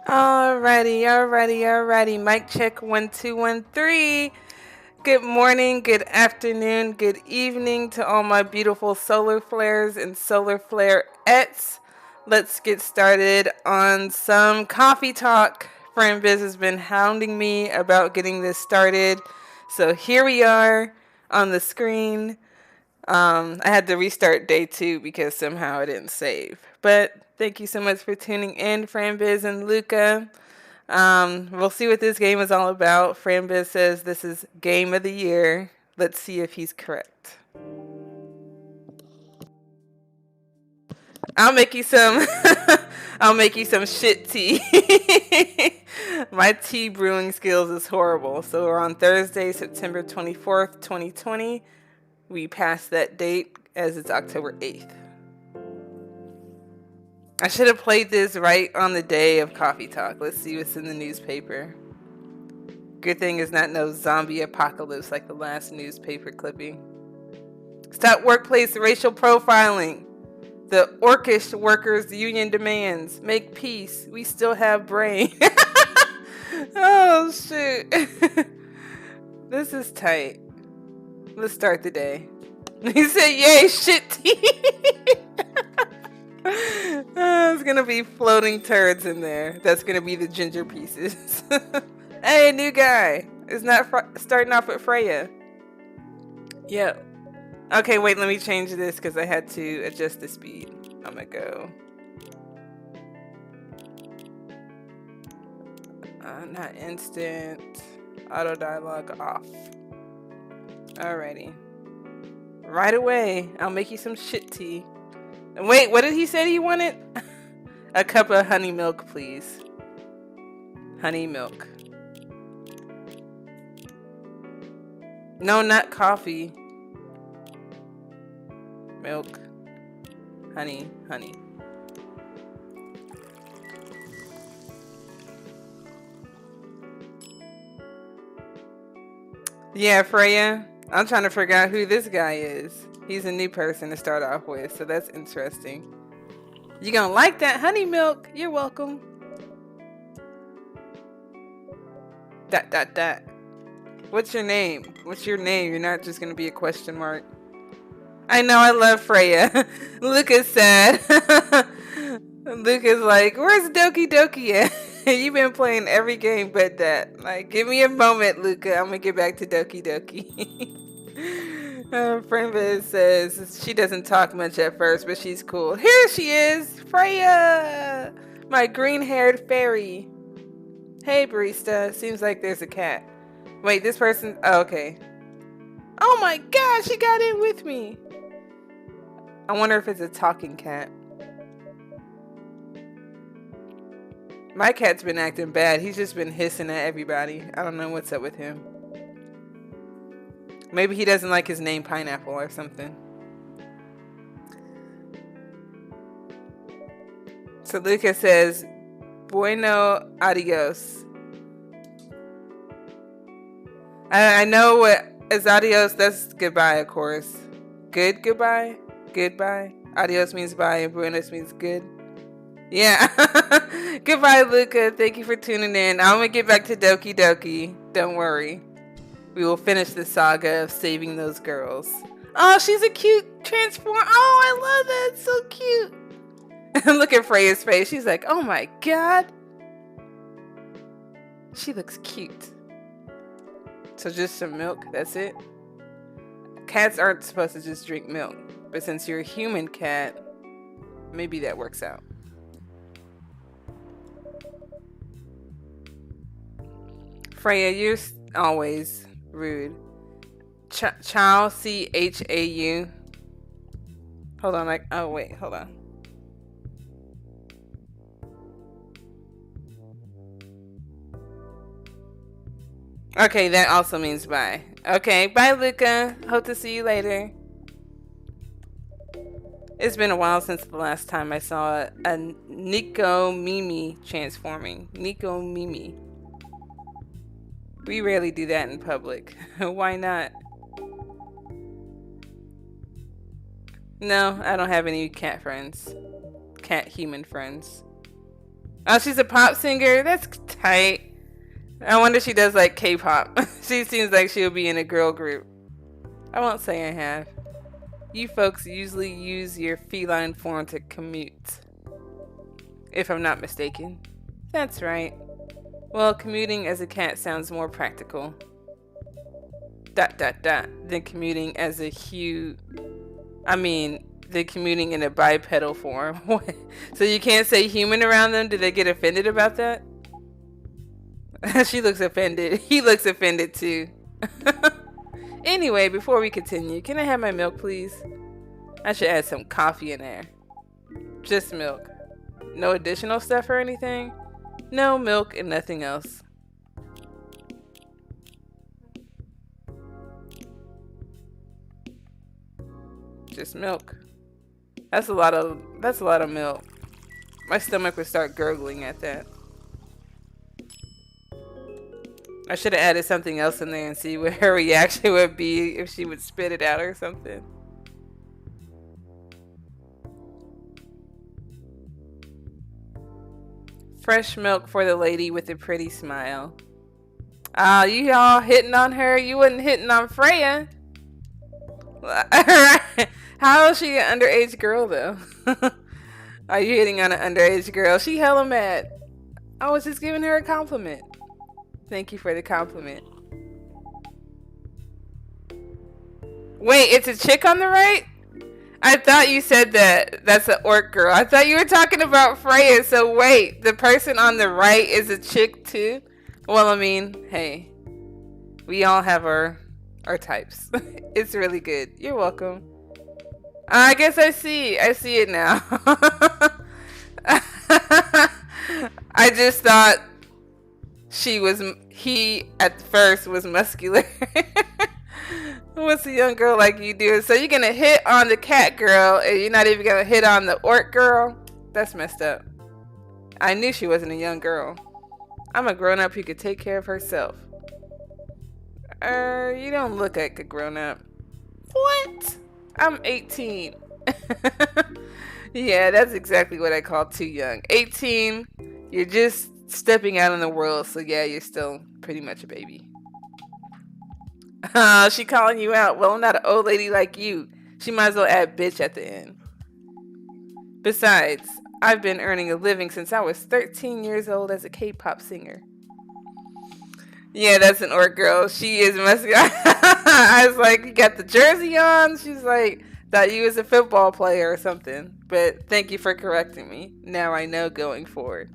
Alrighty. Mic check 1 2 1 3. Good morning, good afternoon, good evening to all my beautiful solar flares and solar flare-ettes. Let's get started on some coffee talk. Friend Biz has been hounding me about getting this started. So here we are on the screen. I had to restart day 2 because somehow I didn't save. But thank you so much for tuning in, Fran Biz and Luca. We'll see what this game is all about. Fran Biz says this is game of the year. Let's see if he's correct. I'll make you some. I'll make you some shit tea. My tea brewing skills is horrible. So we're on Thursday, September 24th, 2020. We passed that date as it's October 8th. I should have played this right on the day of Coffee Talk. Let's see what's in the newspaper. Good thing is not no zombie apocalypse like the last newspaper clipping. Stop workplace racial profiling. The Orcish workers union demands. Make peace. We still have brain. Oh, shoot. This is tight. Let's start the day. He said, yay, shit tea. It's going to be floating turds in there. That's going to be the ginger pieces. Hey, new guy. It's not starting off with Freya. Yep. Okay, wait, let me change this because I had to adjust the speed. I'm going to go. Not instant. Auto dialogue off. Alrighty. Right away. I'll make you some shit tea. Wait, what did he say he wanted? A cup of honey milk, please. Honey milk. No, not coffee. Milk. Honey. Yeah, Freya. I'm trying to figure out who this guy is. He's a new person to start off with, so that's interesting. You gonna like that honey milk? You're welcome. Dot. What's your name? You're not just gonna be a question mark. I know, I love Freya. Luca's sad. Luca's like, where's Doki Doki at? You've been playing every game but that. Like, give me a moment, Luca. I'm gonna get back to Doki Doki. Friend Viz says she doesn't talk much at first, but she's cool. Here she is, Freya! My green-haired fairy. Hey, Barista. Seems like there's a cat. Wait, this person... Oh, okay. Oh my god, she got in with me. I wonder if it's a talking cat. My cat's been acting bad. He's just been hissing at everybody. I don't know what's up with him. Maybe he doesn't like his name Pineapple or something. So Lucas says, bueno, adios. I know what is adios. That's goodbye, of course. Goodbye. Adios means bye and buenos means good. Yeah. Goodbye, Luca. Thank you for tuning in. I'm going to get back to Doki Doki. Don't worry. We will finish the saga of saving those girls. Oh, she's a cute transform. Oh, I love that. It's so cute. Look at Freya's face. She's like, oh my god. She looks cute. So just some milk. That's it. Cats aren't supposed to just drink milk. But since you're a human cat, maybe that works out. Freya, you're always rude. Chau, C-H-A-U. Hold on, hold on. Okay, that also means bye. Okay, bye, Luca. Hope to see you later. It's been a while since the last time I saw a Nico Mimi transforming. Nico Mimi. We rarely do that in public. Why not? No, I don't have any cat friends. Cat human friends. Oh, she's a pop singer? That's tight. I wonder if she does like K-pop. She seems like she'll be in a girl group. I won't say I have. You folks usually use your feline form to commute, if I'm not mistaken. That's right. Well, commuting as a cat sounds more practical. ... Than commuting as a than commuting in a bipedal form. So you can't say human around them? Did they get offended about that? She looks offended. He looks offended too. Anyway, before we continue, can I have my milk, please? I should add some coffee in there. Just milk. No additional stuff or anything? No milk and nothing else. Just milk. That's a lot of milk. My stomach would start gurgling at that. I should have added something else in there and see what her reaction would be if she would spit it out or something. Fresh milk for the lady with the pretty smile. Ah, you all hitting on her? You wasn't hitting on Freya. How is she an underage girl though? Are you hitting on an underage girl? She hella mad. I was just giving her a compliment. Thank you for the compliment. Wait, it's a chick on the right? I thought you said that's an orc girl. I thought you were talking about Freya. So wait, the person on the right is a chick too? Well, I mean, hey, we all have our types. It's really good. You're welcome. I guess I see it now. I just thought he at first was muscular. What's a young girl like you doing? So you're gonna hit on the cat girl and you're not even gonna hit on the orc girl? That's messed up. I knew she wasn't a young girl. I'm a grown up who could take care of herself. You don't look like a grown up. What? I'm 18. Yeah, that's exactly what I call too young. 18, you're just stepping out in the world, so yeah, you're still pretty much a baby. She calling you out. Well, I'm not an old lady like you. She might as well add bitch at the end. Besides, I've been earning a living since I was 13 years old as a K-pop singer. Yeah, that's an orc girl. She is muscular. I was like, you got the jersey on? She's like, thought you was a football player or something. But thank you for correcting me. Now I know going forward.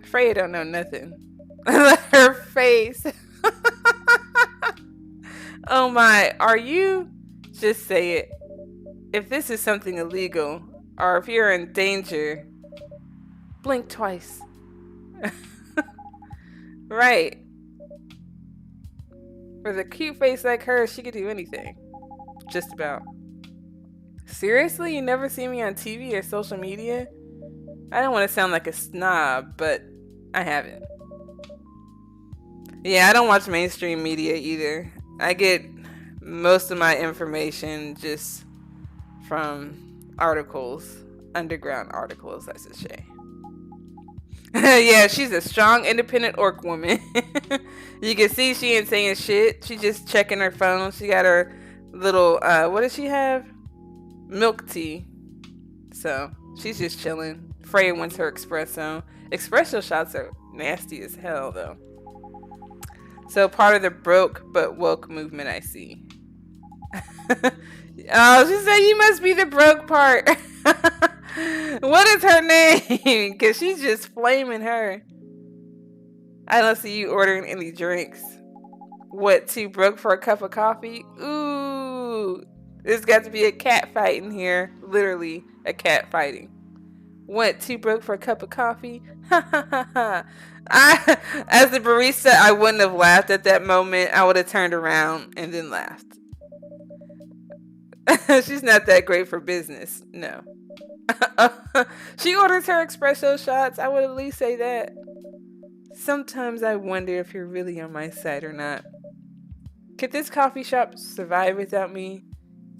Freya don't know nothing. Her face. Oh my, are you? Just say it. If this is something illegal, or if you're in danger, blink twice. Right. With a cute face like her, she could do anything. Just about. Seriously? You never see me on TV or social media? I don't want to sound like a snob, but I haven't. Yeah, I don't watch mainstream media either. I get most of my information just from articles, underground articles, I should say. Yeah, she's a strong, independent orc woman. You can see she ain't saying shit. She's just checking her phone. She got her little, what does she have? Milk tea. So, she's just chilling. Freya wants her espresso. Espresso shots are nasty as hell, though. So, part of the broke but woke movement, I see. Oh, she said you must be the broke part. What is her name? Because she's just flaming her. I don't see you ordering any drinks. What, too broke for a cup of coffee? Ooh, there's got to be a cat fight in here. Literally, a cat fighting. What, too broke for a cup of coffee? Ha ha ha ha. As the barista, I wouldn't have laughed at that moment. I would have turned around and then laughed. She's not that great for business. No. She orders her espresso shots. I would at least say that. Sometimes I wonder if you're really on my side or not. Could this coffee shop survive without me?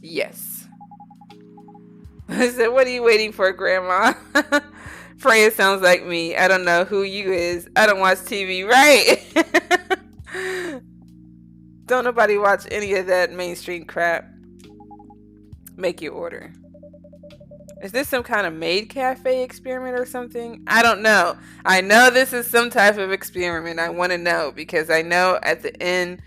Yes. I said, what are you waiting for, Grandma? Freya sounds like me. I don't know who you is. I don't watch TV, right? Don't nobody watch any of that mainstream crap. Make your order. Is this some kind of maid cafe experiment or something? I don't know. I know this is some type of experiment. I want to know because I know at the end,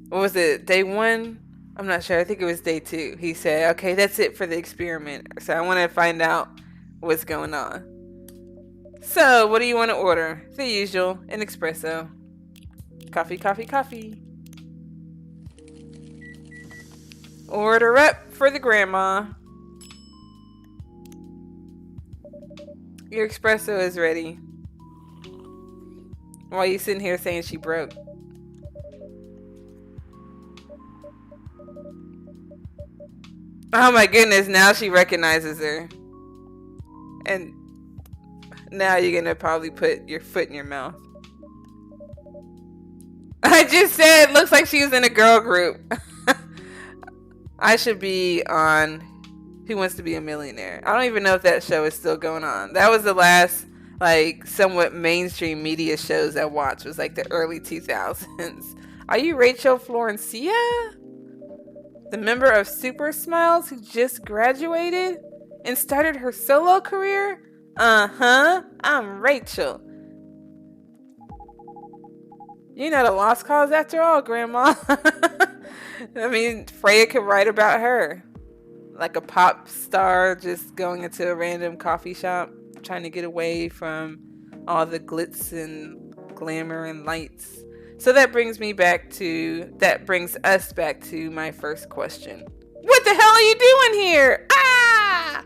what was it, day 1? I'm not sure. I think it was day 2. He said, okay, that's it for the experiment. So I want to find out what's going on. So, what do you want to order? The usual, an espresso. Coffee, coffee, coffee. Order up for the grandma. Your espresso is ready. Why are you sitting here saying she broke? Oh my goodness, now she recognizes her. And now you're gonna probably put your foot in your mouth. I just said, looks like she was in a girl group. I should be on Who Wants to Be a Millionaire. I don't even know if that show is still going on. That was the last, like, somewhat mainstream media shows I watched. It was like the early 2000s. Are you Rachel Florencia? The member of Super Smiles who just graduated and started her solo career? Uh-huh. I'm Rachel. You're not a lost cause after all, Grandma. I mean, Freya could write about her. Like a pop star just going into a random coffee shop, trying to get away from all the glitz and glamour and lights. So that brings us back to my first question. What the hell are you doing here? Ah!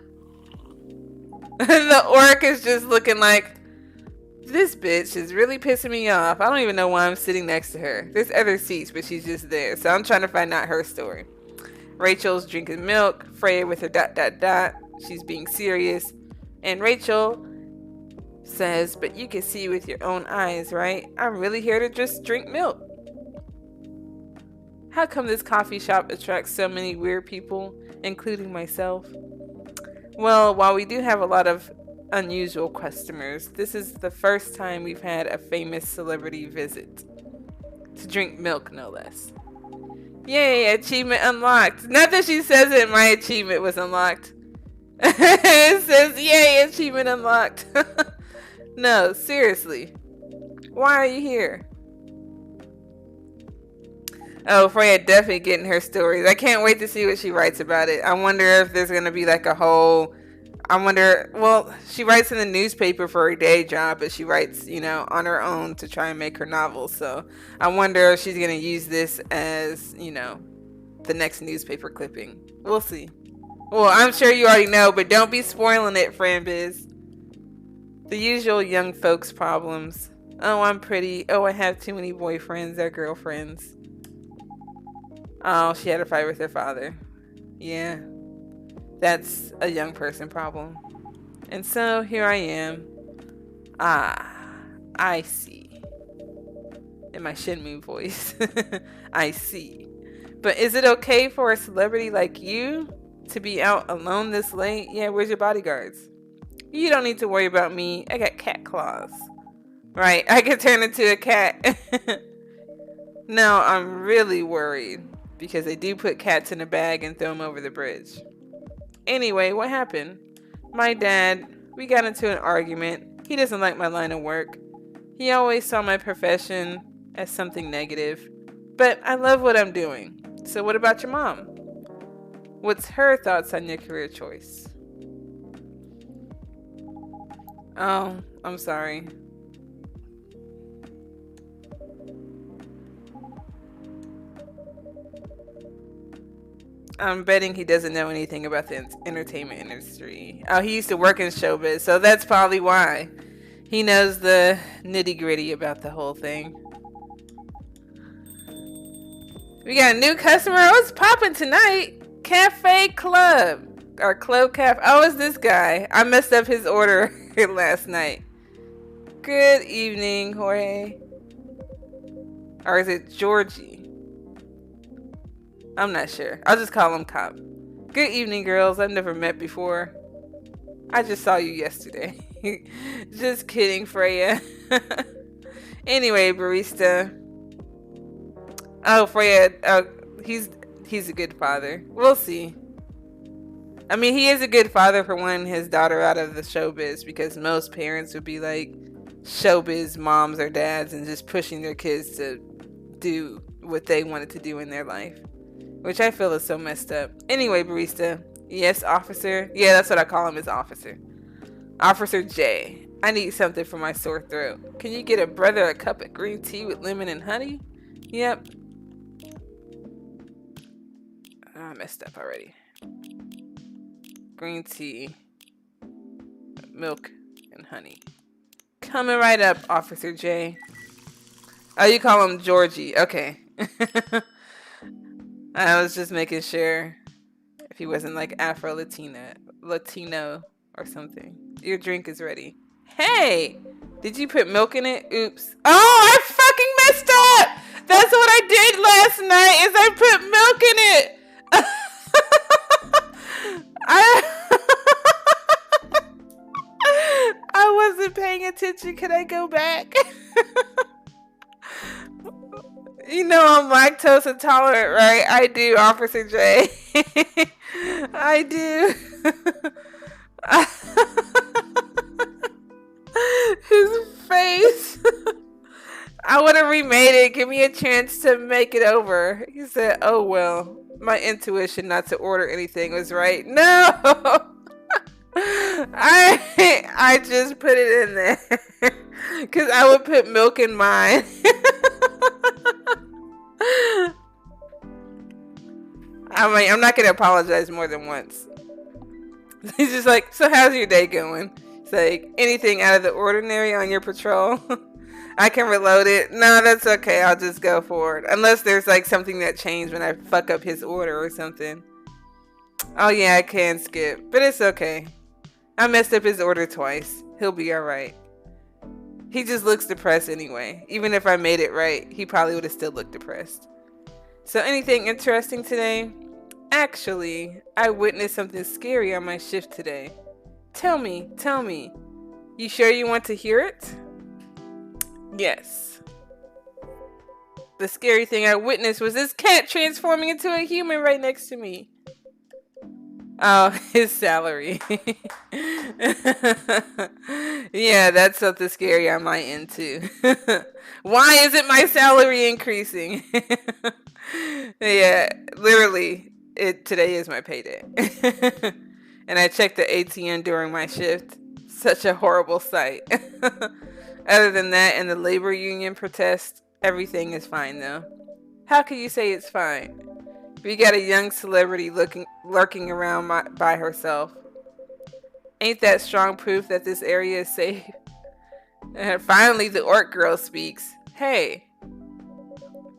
The orc is just looking like, this bitch is really pissing me off. I don't even know why I'm sitting next to her. There's other seats, but she's just there. So I'm trying to find out her story. Rachel's drinking milk. Freya with her ... She's being serious. And Rachel says, but you can see with your own eyes, right? I'm really here to just drink milk. How come this coffee shop attracts so many weird people, including myself? Well, while we do have a lot of unusual customers, this is the first time we've had a famous celebrity visit. To drink milk, no less. Yay, achievement unlocked. Not that she says it, my achievement was unlocked. It says, yay, achievement unlocked. No, seriously. Why are you here? Oh, Freya definitely getting her stories. I can't wait to see what she writes about it. I wonder if there's going to be like a whole... well, she writes in the newspaper for her day job, but she writes, on her own to try and make her novels. So I wonder if she's going to use this as, the next newspaper clipping. We'll see. Well, I'm sure you already know, but don't be spoiling it, Franbiz. The usual young folks problems. Oh, I'm pretty. Oh, I have too many boyfriends or girlfriends. Oh, she had a fight with her father. Yeah. That's a young person problem. And so here I am. Ah, I see. In my Shenmue voice. I see. But is it okay for a celebrity like you to be out alone this late? Yeah, where's your bodyguards? You don't need to worry about me. I got cat claws. Right, I can turn into a cat. No, I'm really worried. Because they do put cats in a bag and throw them over the bridge. Anyway, what happened? My dad, we got into an argument. He doesn't like my line of work. He always saw my profession as something negative. But I love what I'm doing. So what about your mom? What's her thoughts on your career choice? Oh, I'm sorry. I'm betting he doesn't know anything about the entertainment industry. Oh, he used to work in showbiz, so that's probably why. He knows the nitty-gritty about the whole thing. We got a new customer. What's popping tonight? Cafe Club. Or Club Cafe. Oh, it's this guy. I messed up his order last night. Good evening, Jorge. Or is it Georgie? I'm not sure. I'll just call him Cop. Good evening, girls. I've never met before. I just saw you yesterday. Just kidding, Freya. Anyway, barista. Oh, Freya. He's a good father. We'll see. I mean, he is a good father for wanting his daughter out of the showbiz, because most parents would be like showbiz moms or dads and just pushing their kids to do what they wanted to do in their life, which I feel is so messed up. Anyway, barista. Yes, officer. Yeah, that's what I call him, is officer. Officer J. I need something for my sore throat. Can you get a brother a cup of green tea with lemon and honey? Yep. Oh, I messed up already. Green tea, milk, and honey. Coming right up, Officer J. Oh, you call him Georgie. Okay. I was just making sure if he wasn't like Latino or something. Your drink is ready. Hey! Did you put milk in it? Oops. Oh, I fucking messed up! That's what I did last night, is I put milk in it! I wasn't paying attention. Can I go back? You know I'm lactose intolerant, right? I do, Officer J. I do. His face. I would have remade it. Give me a chance to make it over. He said, oh well, my intuition not to order anything was right. No! I just put it in there. Because I would put milk in mine. I'm not going to apologize more than once. He's just like, so how's your day going? It's like, anything out of the ordinary on your patrol? I can reload it. No, that's okay. I'll just go for it. Unless there's like something that changed when I fuck up his order or something. Oh yeah, I can skip. But it's okay. I messed up his order twice. He'll be alright. He just looks depressed anyway. Even if I made it right, he probably would have still looked depressed. So anything interesting today? Actually, I witnessed something scary on my shift today. Tell me. You sure you want to hear it? Yes. The scary thing I witnessed was this cat transforming into a human right next to me. Oh, his salary. Yeah, that's something scary on my end too. Why isn't my salary increasing? Yeah, literally, today is my payday. And I checked the ATM during my shift. Such a horrible sight. Other than that and the labor union protest, everything is fine though. How can you say it's fine? We got a young celebrity lurking around by herself. Ain't that strong proof that this area is safe? And finally, the orc girl speaks. Hey,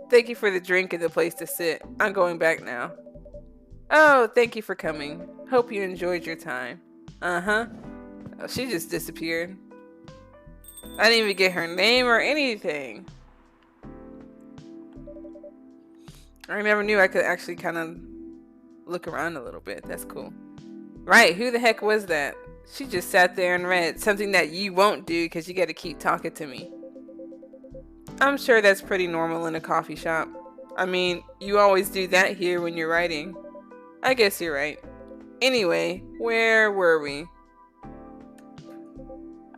thank you for the drink and the place to sit. I'm going back now. Oh, thank you for coming. Hope you enjoyed your time. Uh-huh. Oh, she just disappeared. I didn't even get her name or anything. I never knew I could actually kind of look around a little bit. That's cool. Right, who the heck was that? She just sat there and read. Something that you won't do because you got to keep talking to me. I'm sure that's pretty normal in a coffee shop. I mean, you always do that here when you're writing. I guess you're right. Anyway, where were we?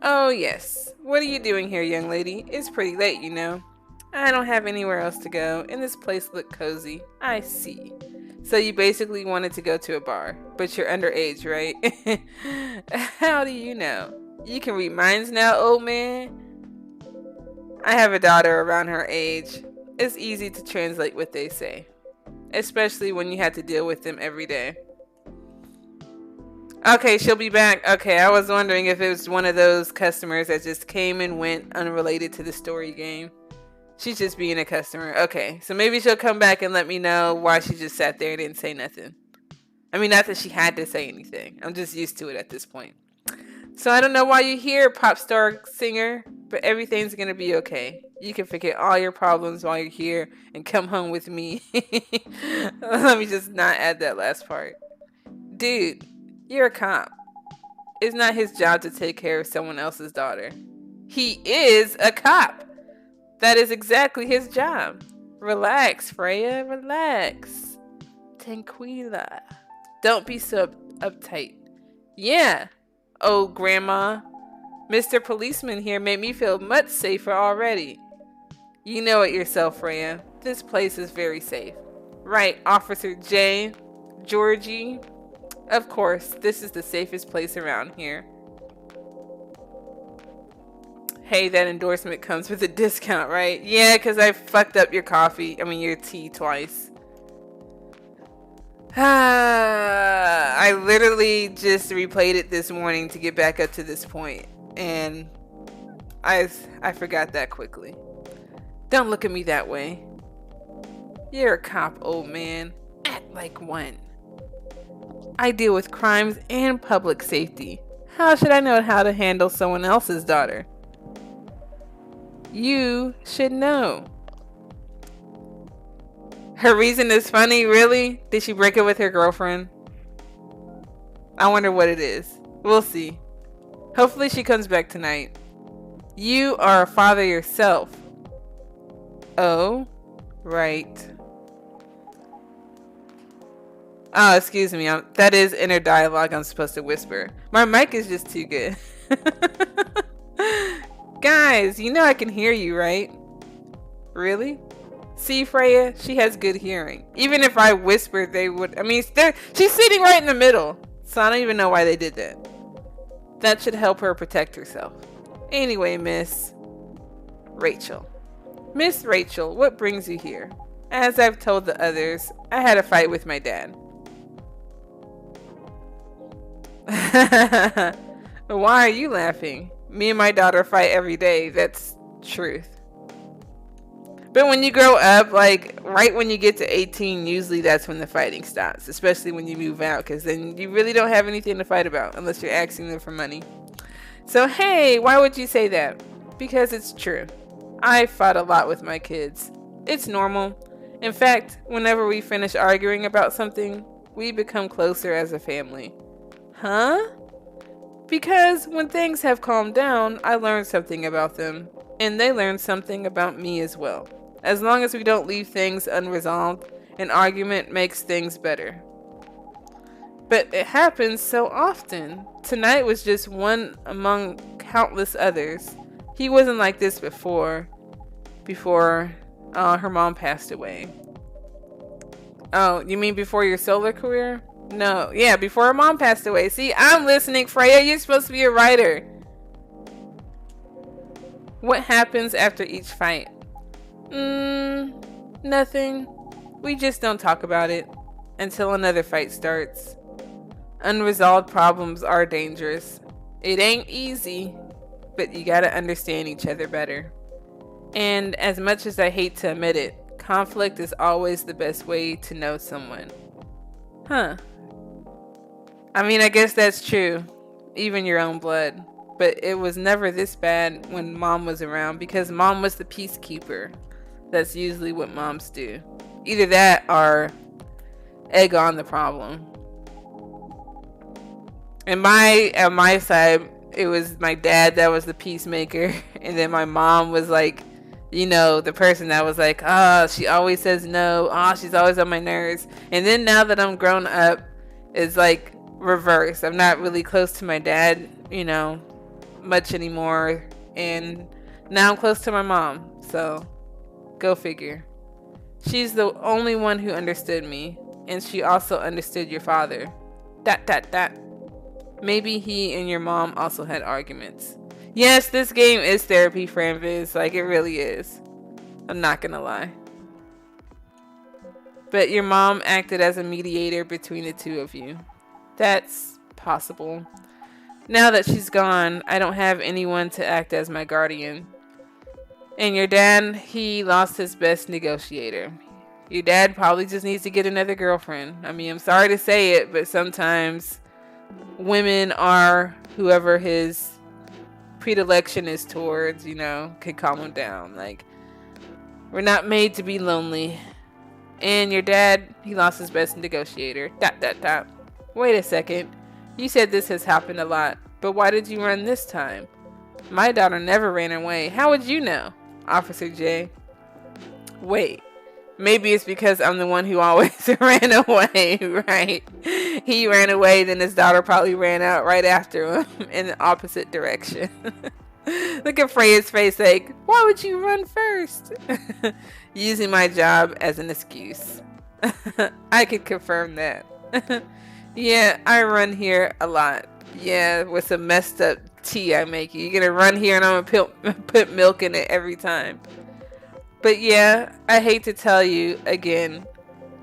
Oh, yes. What are you doing here, young lady? It's pretty late, you know. I don't have anywhere else to go, and this place looked cozy. I see. So you basically wanted to go to a bar, but you're underage, right? How do you know? You can read minds now, old man? I have a daughter around her age. It's easy to translate what they say, especially when you have to deal with them every day. Okay, she'll be back. Okay, I was wondering if it was one of those customers that just came and went unrelated to the story game. She's just being a customer. Okay, so maybe she'll come back and let me know why she just sat there and didn't say nothing. I mean, not that she had to say anything. I'm just used to it at this point. So I don't know why you're here, pop star singer, but everything's gonna be okay. You can forget all your problems while you're here and come home with me. Let me just not add that last part. Dude, you're a cop. It's not his job to take care of someone else's daughter. He is a cop. That is exactly his job. Relax, Freya. Relax. Tranquila. Don't be so uptight. Yeah. Oh, Grandma. Mr. Policeman here made me feel much safer already. You know it yourself, Freya. This place is very safe. Right, Officer J. Georgie. Of course, this is the safest place around here. Hey, that endorsement comes with a discount, right? Yeah, because I fucked up your your tea twice. I literally just replayed it this morning to get back up to this point, and I forgot that quickly. Don't look at me that way. You're a cop, old man. Act like one. I deal with crimes and public safety. How should I know how to handle someone else's daughter? You should know. Her reason is funny, really? Did she break up with her girlfriend? I wonder what it is. We'll see. Hopefully she comes back tonight. You are a father yourself. Oh, right. Oh, excuse me. That is inner dialogue I'm supposed to whisper. My mic is just too good. Guys, you know I can hear you, right? Really? See, Freya? She has good hearing. Even if I whispered, they would... she's sitting right in the middle. So I don't even know why they did that. That should help her protect herself. Anyway, Miss Rachel. Miss Rachel, what brings you here? As I've told the others, I had a fight with my dad. Why are you laughing? Me and my daughter fight every day. That's truth. But when you grow up, right when you get to 18, usually that's when the fighting stops. Especially when you move out, because then you really don't have anything to fight about unless you're asking them for money. So, hey, why would you say that? Because it's true. I fought a lot with my kids. It's normal. In fact, whenever we finish arguing about something, we become closer as a family. Huh? Because when things have calmed down, I learned something about them, and they learned something about me as well. As long as we don't leave things unresolved, an argument makes things better. But it happens so often. Tonight was just one among countless others. He wasn't like this before her mom passed away. Oh, you mean before your solo career? No, yeah, before her mom passed away. See, I'm listening, Freya. You're supposed to be a writer. What happens after each fight? Nothing. We just don't talk about it until another fight starts. Unresolved problems are dangerous. It ain't easy, but you gotta understand each other better. And as much as I hate to admit it, conflict is always the best way to know someone. Huh. I guess that's true. Even your own blood. But it was never this bad when Mom was around, because Mom was the peacekeeper. That's usually what moms do. Either that or egg on the problem. And on my side, it was my dad that was the peacemaker. And then my mom was the person that was she always says no. She's always on my nerves. And then now that I'm grown up, it's reverse. I'm not really close to my dad, much anymore. And now I'm close to my mom. So, go figure. She's the only one who understood me. And she also understood your father. ... Maybe he and your mom also had arguments. Yes, this game is therapy, Franviz. It really is. I'm not gonna lie. But your mom acted as a mediator between the two of you. That's possible. Now that she's gone, I don't have anyone to act as my guardian. And your dad, he lost his best negotiator. Your dad probably just needs to get another girlfriend. I'm sorry to say it, but sometimes women are whoever his predilection is towards, can calm him down. We're not made to be lonely. And your dad, he lost his best negotiator. ... Wait a second. You said this has happened a lot. But why did you run this time? My daughter never ran away. How would you know? Officer J. Wait. Maybe it's because I'm the one who always ran away, right? He ran away, then his daughter probably ran out right after him in the opposite direction. Look at Freya's face like, why would you run first? Using my job as an excuse. I could confirm that. Yeah, I run here a lot. Yeah, with some messed up tea I make you. You're gonna run here and I'm gonna put milk in it every time. But yeah, I hate to tell you again,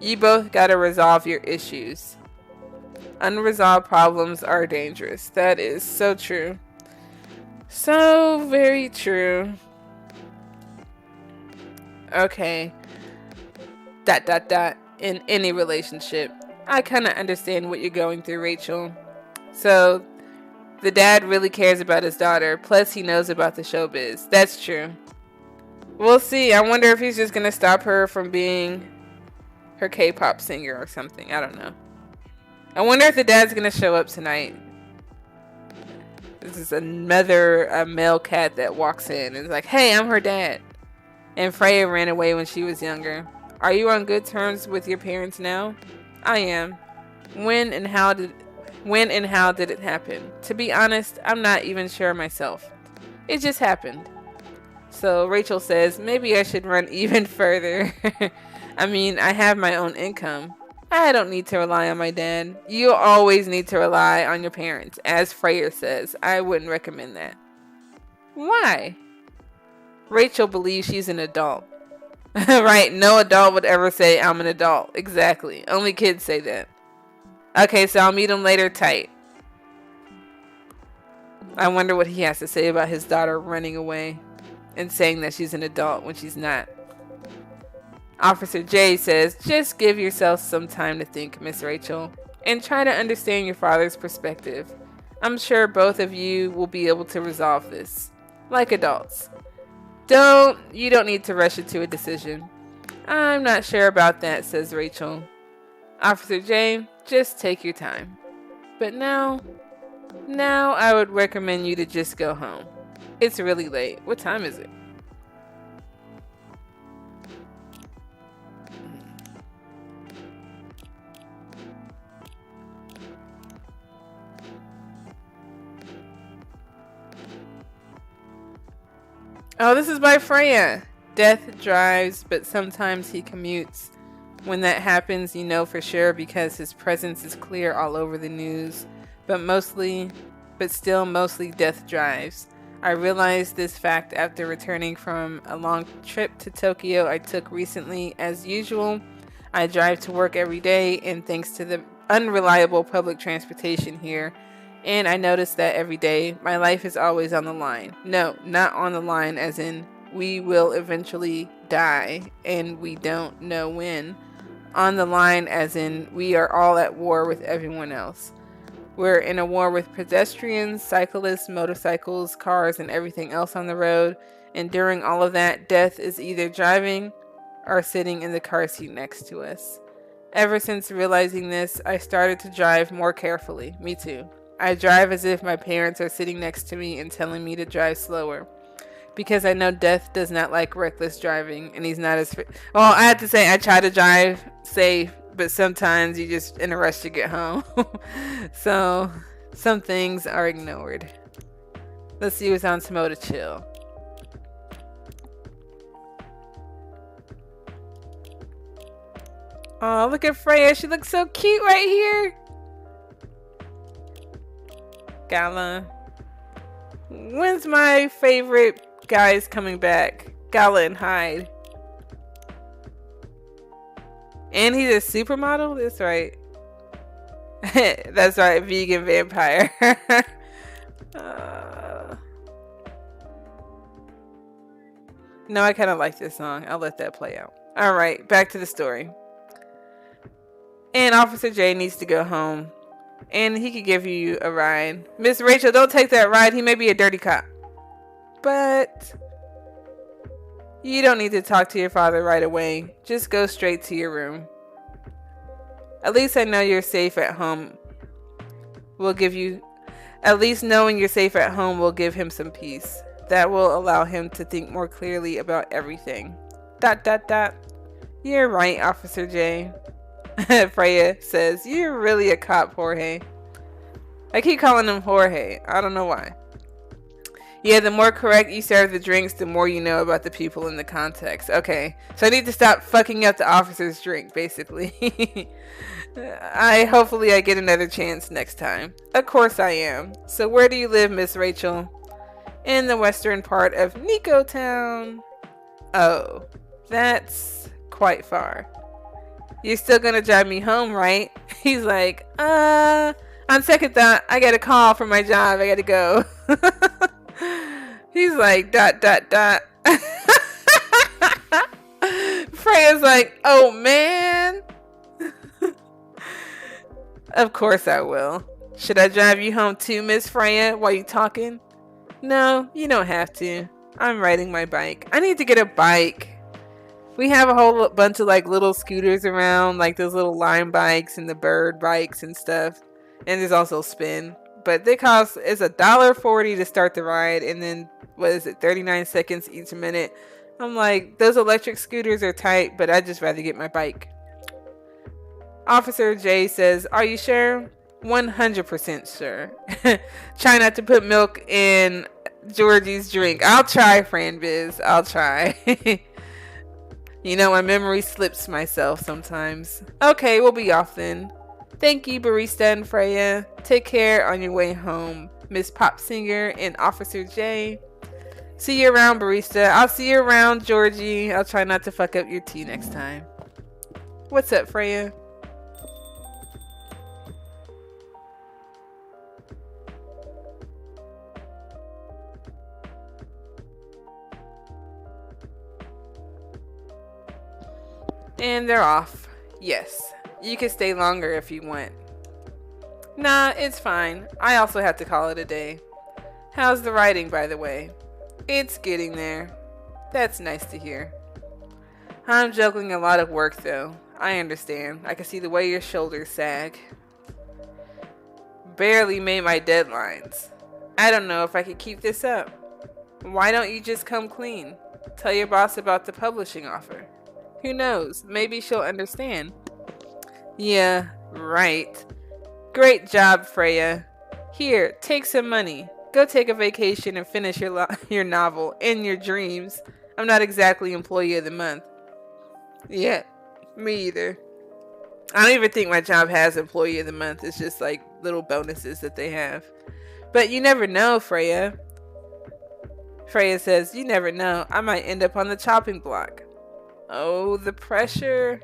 you both gotta resolve your issues. Unresolved problems are dangerous. That is so true. So very true. Okay. ... In any relationship. I kind of understand what you're going through, Rachel. So, the dad really cares about his daughter. Plus, he knows about the showbiz. That's true. We'll see. I wonder if he's just going to stop her from being her K-pop singer or something. I don't know. I wonder if the dad's going to show up tonight. This is another male cat that walks in and is like, hey, I'm her dad. And Freya ran away when she was younger. Are you on good terms with your parents now? I am. When and how did it happen? To be honest, I'm not even sure myself. It just happened. So Rachel says, maybe I should run even further. I mean, I have my own income. I don't need to rely on my dad. You always need to rely on your parents. As Freya says, I wouldn't recommend that. Why? Rachel believes she's an adult. Right, no adult would ever say, I'm an adult. Exactly. Only kids say that. Okay, so I'll meet him later, tight. I wonder what he has to say about his daughter running away and saying that she's an adult when she's not. Officer J says, just give yourself some time to think, Miss Rachel, and try to understand your father's perspective. I'm sure both of you will be able to resolve this, like adults. You don't need to rush into a decision. I'm not sure about that, says Rachel. Officer J, just take your time. But now I would recommend you to just go home. It's really late. What time is it? Oh, this is by Freya. Death drives, but sometimes he commutes. When that happens, you know for sure because his presence is clear all over the news. But still mostly death drives. I realized this fact after returning from a long trip to Tokyo I took recently. As usual, I drive to work every day, and thanks to the unreliable public transportation here, and I notice that every day, my life is always on the line. No, not on the line as in we will eventually die and we don't know when. On the line as in we are all at war with everyone else. We're in a war with pedestrians, cyclists, motorcycles, cars, and everything else on the road. And during all of that, death is either driving or sitting in the car seat next to us. Ever since realizing this, I started to drive more carefully. Me too. I drive as if my parents are sitting next to me and telling me to drive slower. Because I know Death does not like reckless driving, and he's not as... Well, I have to say, I try to drive safe, but sometimes you're just in a rush to get home. So, some things are ignored. Let's see what's on Tomo to chill. Oh, look at Freya. She looks so cute right here. Gala. When's my favorite guys coming back? Gala and Hyde. And he's a supermodel? That's right. That's right, vegan vampire. No, I kind of like this song. I'll let that play out. Alright, back to the story. And Officer J needs to go home. And he could give you a ride. Miss Rachel, don't take that ride. He may be a dirty cop. But you don't need to talk to your father right away. Just go straight to your room. At least I know you're safe at home. We'll give you At least knowing you're safe at home will give him some peace. That will allow him to think more clearly about everything. ... You're right, Officer J. Freya says, you're really a cop, Jorge. I keep calling him Jorge. I don't know why. Yeah, the more correct you serve the drinks, the more you know about the people in the context. Okay, so I need to stop fucking up the officer's drink, basically. Hopefully I get another chance next time. Of course I am. So where do you live, Miss Rachel? In the western part of Nico Town. Oh, that's quite far. You're still gonna drive me home, right? He's like, on second thought, I got a call from my job. I gotta go. He's like, ... Freya's like, oh man. Of course I will. Should I drive you home too, Miss Freya, while you talking? No, you don't have to. I'm riding my bike. I need to get a bike. We have a whole bunch of like little scooters around, like those little Lime bikes and the Bird bikes and stuff. And there's also Spin. But they cost, it's $1.40 to start the ride, and then what is it, 39 seconds each minute. I'm like, those electric scooters are tight, but I'd just rather get my bike. Officer J says, are you sure? 100% sure. Try not to put milk in Georgie's drink. I'll try, Fran Biz. I'll try. You know, my memory slips myself sometimes. Okay, we'll be off then. Thank you, Barista and Freya. Take care on your way home, Miss Pop Singer and Officer J. See you around, Barista. I'll see you around, Georgie. I'll try not to fuck up your tea next time. What's up, Freya? And they're off. Yes, you can stay longer if you want. Nah, it's fine. I also have to call it a day. How's the writing, by the way? It's getting there. That's nice to hear. I'm juggling a lot of work, though. I understand. I can see the way your shoulders sag. Barely made my deadlines. I don't know if I could keep this up. Why don't you just come clean? Tell your boss about the publishing offer. Who knows? Maybe she'll understand. Yeah, right. Great job, Freya. Here, take some money. Go take a vacation and finish your novel and your dreams. I'm not exactly employee of the month. Yeah, me either. I don't even think my job has employee of the month. It's just like little bonuses that they have. But you never know, Freya. Freya says, you never know. I might end up on the chopping block. Oh, the pressure.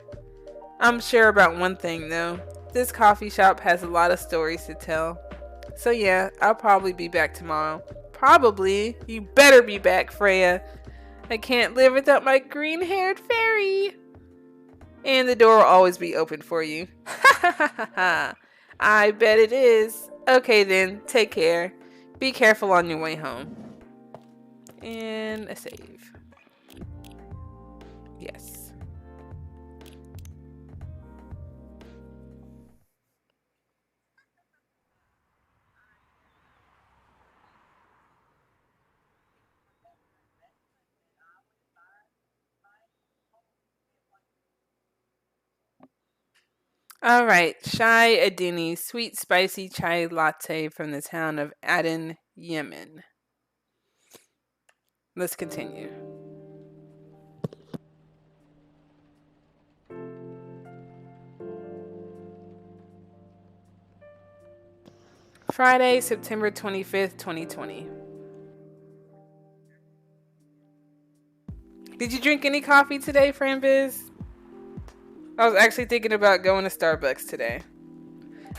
I'm sure about one thing, though. This coffee shop has a lot of stories to tell. So yeah, I'll probably be back tomorrow. Probably? You better be back, Freya. I can't live without my green-haired fairy. And the door will always be open for you. I bet it is. Okay then, take care. Be careful on your way home. And a save. Yes. All right, Chai Adini, sweet spicy chai latte from the town of Aden, Yemen. Let's continue. Friday, September 25th, 2020. Did you drink any coffee today, Fran Biz? I was actually thinking about going to Starbucks today.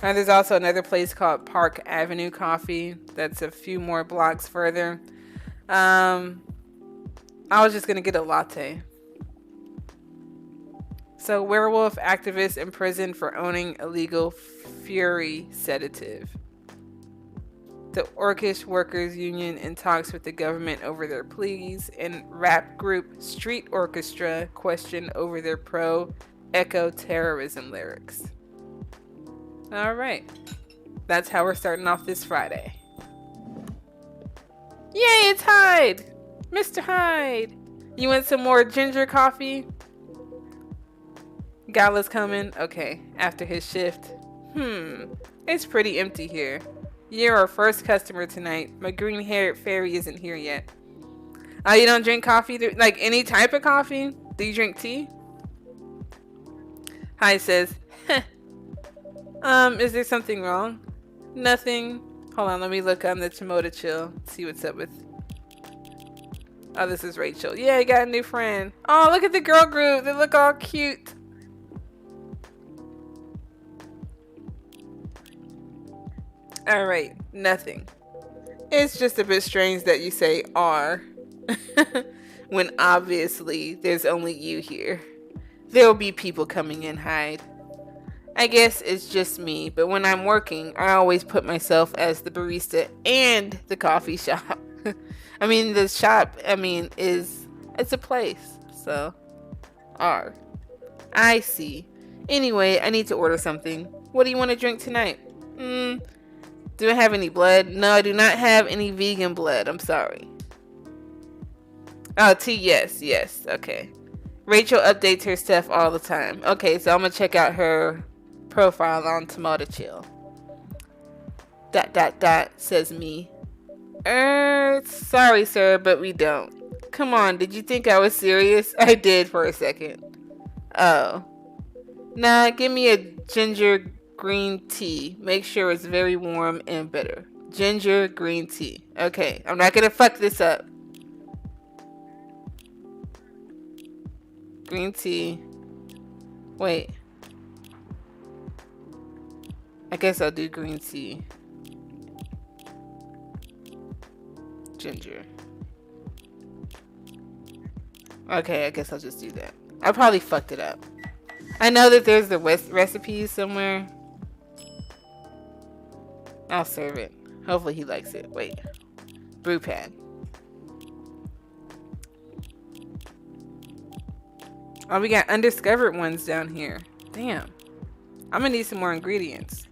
There's also another place called Park Avenue Coffee that's a few more blocks further. I was just going to get a latte. So, werewolf activist imprisoned for owning illegal Fury sedative. The Orcish Workers Union in talks with the government over their pleas, and rap group Street Orchestra question over their pro-eco-terrorism lyrics. Alright, that's how we're starting off this Friday. Yay, it's Hyde! Mr. Hyde! You want some more ginger coffee? Gala's coming. Okay, after his shift. It's pretty empty here. You're our first customer tonight. My green-haired fairy isn't here yet. Oh, you don't drink coffee? Like any type of coffee? Do you drink tea? Hyde says, is there something wrong? Nothing. Hold on, let me look on the Tomoda Chill. See what's up with... Oh, this is Rachel. Yeah, you got a new friend. Oh, look at the girl group. They look all cute. Alright, nothing. It's just a bit strange that you say "are" when obviously there's only you here. There will be people coming in, Hyde. I guess it's just me, but when I'm working, I always put myself as the barista and the coffee shop. I mean, the shop, it's a place, so, are. I see. Anyway, I need to order something. What do you want to drink tonight? Do I have any blood? No, I do not have any vegan blood. I'm sorry. Oh, tea, yes, okay. Rachel updates her stuff all the time. Okay, so I'm gonna check out her profile on Tomato Chill. ... says me. Sorry, sir, but we don't. Come on, did you think I was serious? I did for a second. Oh. Nah, give me a ginger green tea. Make sure it's very warm and bitter. Ginger green tea. Okay, I'm not gonna fuck this up. Green tea. Wait. I guess I'll do green tea. Ginger. Okay, I guess I'll just do that. I probably fucked it up. I know that there's the recipe somewhere. I'll serve it. Hopefully he likes it. Wait. Brew pad. Oh, we got undiscovered ones down here. Damn. I'm gonna need some more ingredients.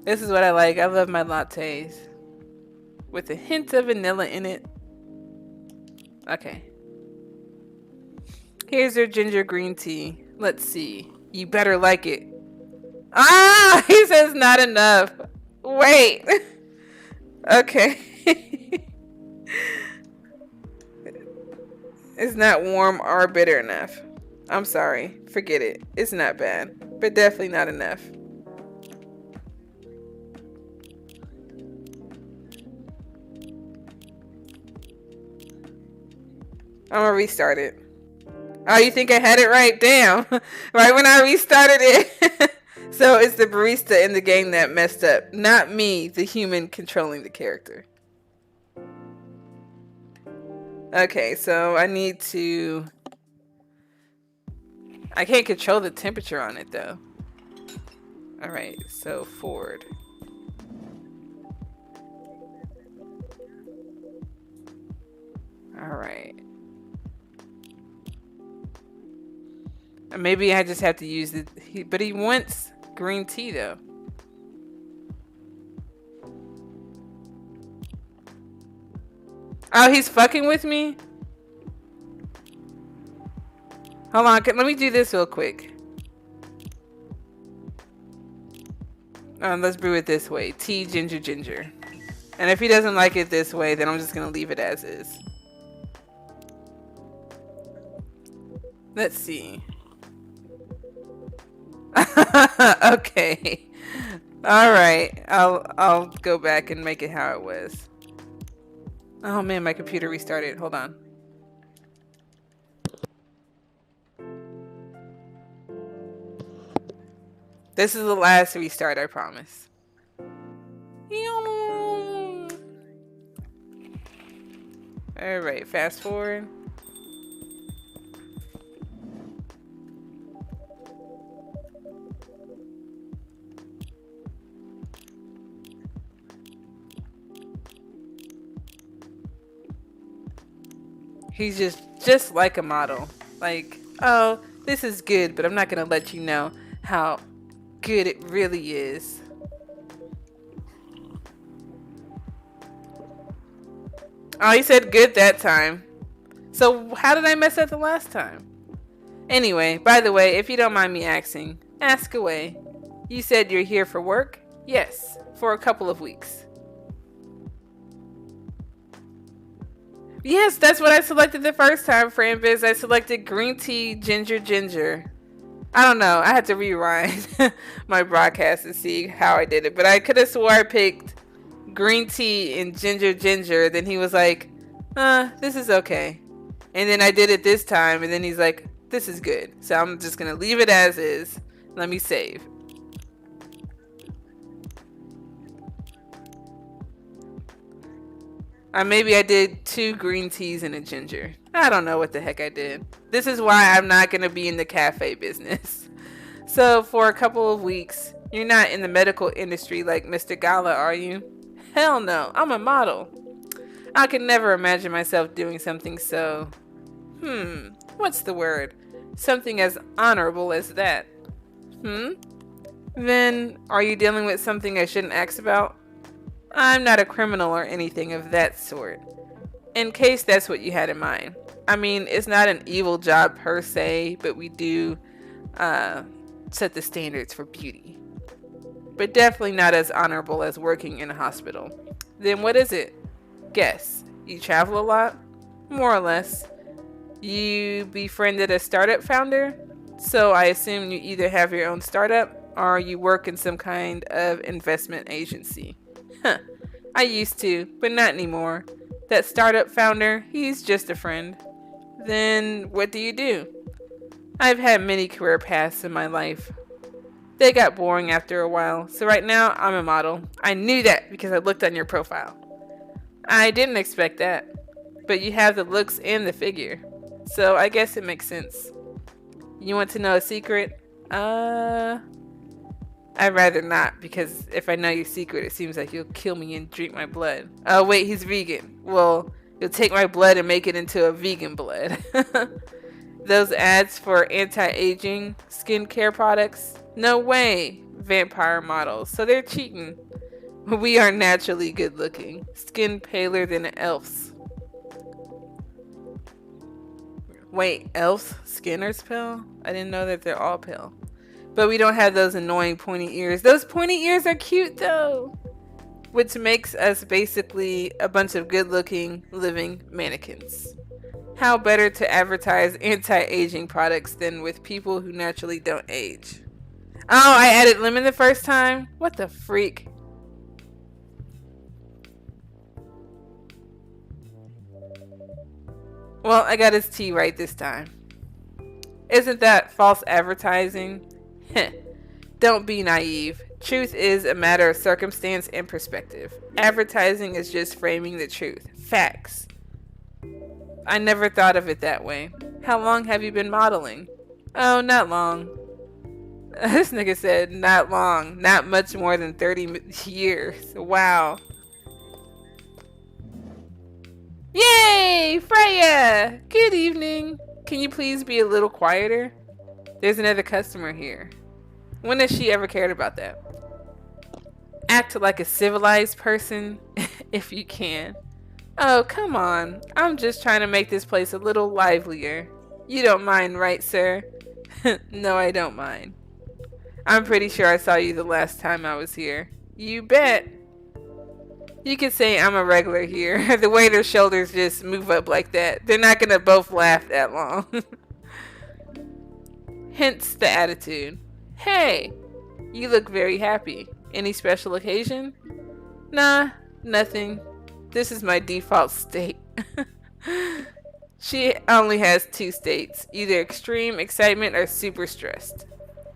This is what I like. I love my lattes. With a hint of vanilla in it. Okay. Here's your ginger green tea. Let's see. You better like it. Ah! He says not enough. Wait. Okay. It's not warm or bitter enough. I'm sorry. Forget it. It's not bad. But definitely not enough. I'm gonna restart it. Oh, you think I had it right? Damn. Right when I restarted it. So it's the barista in the game that messed up. Not me, the human controlling the character. Okay, so I need to... I can't control the temperature on it though. Alright, so forward. Alright. Maybe I just have to use it. But he wants green tea though. Oh, he's fucking with me? Hold on, let me do this real quick. Let's brew it this way. Tea, ginger, ginger. And if he doesn't like it this way, then I'm just gonna leave it as is. Let's see. Okay. Alright. I'll go back and make it how it was. Oh man, my computer restarted. Hold on. This is the last restart, I promise. Alright, fast forward. He's just like a model. Like, oh, this is good, but I'm not gonna let you know how good it really is. Oh, he said good that time. So how did I mess up the last time? Anyway, by the way, if you don't mind me asking, ask away. You said you're here for work? Yes, for a couple of weeks. Yes, that's what I selected the first time, Franbiz. I selected green tea, ginger, ginger. I don't know. I had to rewind my broadcast to see how I did it. But I could have swore I picked green tea and ginger, ginger. Then he was like, this is okay. And then I did it this time. And then he's like, this is good. So I'm just going to leave it as is. Let me save. Maybe I did 2 green teas and a ginger. I don't know what the heck I did. This is why I'm not going to be in the cafe business. So for a couple of weeks, you're not in the medical industry like Mr. Gala, are you? Hell no, I'm a model. I could never imagine myself doing something so... what's the word? Something as honorable as that. Then, are you dealing with something I shouldn't ask about? I'm not a criminal or anything of that sort. In case that's what you had in mind. I mean, it's not an evil job per se, but we do set the standards for beauty. But definitely not as honorable as working in a hospital. Then what is it? Guess. You travel a lot? More or less. You befriended a startup founder? So I assume you either have your own startup or you work in some kind of investment agency. I used to, but not anymore. That startup founder, he's just a friend. Then what do you do? I've had many career paths in my life. They got boring after a while, so right now I'm a model. I knew that because I looked on your profile. I didn't expect that, but you have the looks and the figure, so I guess it makes sense. You want to know a secret? I'd rather not, because if I know your secret, it seems like you'll kill me and drink my blood. Oh, wait, he's vegan. Well, you'll take my blood and make it into a vegan blood. Those ads for anti-aging skincare products? No way. Vampire models. So they're cheating. We are naturally good looking. Skin paler than an elf's. Wait, elves' skin are pale? I didn't know that they're all pale. But we don't have those annoying pointy ears. Those pointy ears are cute though. Which makes us basically a bunch of good-looking living mannequins. How better to advertise anti-aging products than with people who naturally don't age? Oh, I added lemon the first time? What the freak? Well, I got his tea right this time. Isn't that false advertising? Don't be naive. Truth is a matter of circumstance and perspective. Advertising is just framing the truth. Facts. I never thought of it that way. How long have you been modeling? Oh, not long. This nigga said not long. Not much more than 30 years. Wow. Yay! Freya! Good evening. Can you please be a little quieter? There's another customer here. When has she ever cared about that? Act like a civilized person, if you can. Oh, come on. I'm just trying to make this place a little livelier. You don't mind, right, sir? No, I don't mind. I'm pretty sure I saw you the last time I was here. You bet. You could say I'm a regular here. The way their shoulders just move up like that. They're not gonna both laugh that long. Hence the attitude. Hey, you look very happy. Any special occasion? Nah, nothing. This is my default state. She only has 2 states. Either extreme excitement or super stressed.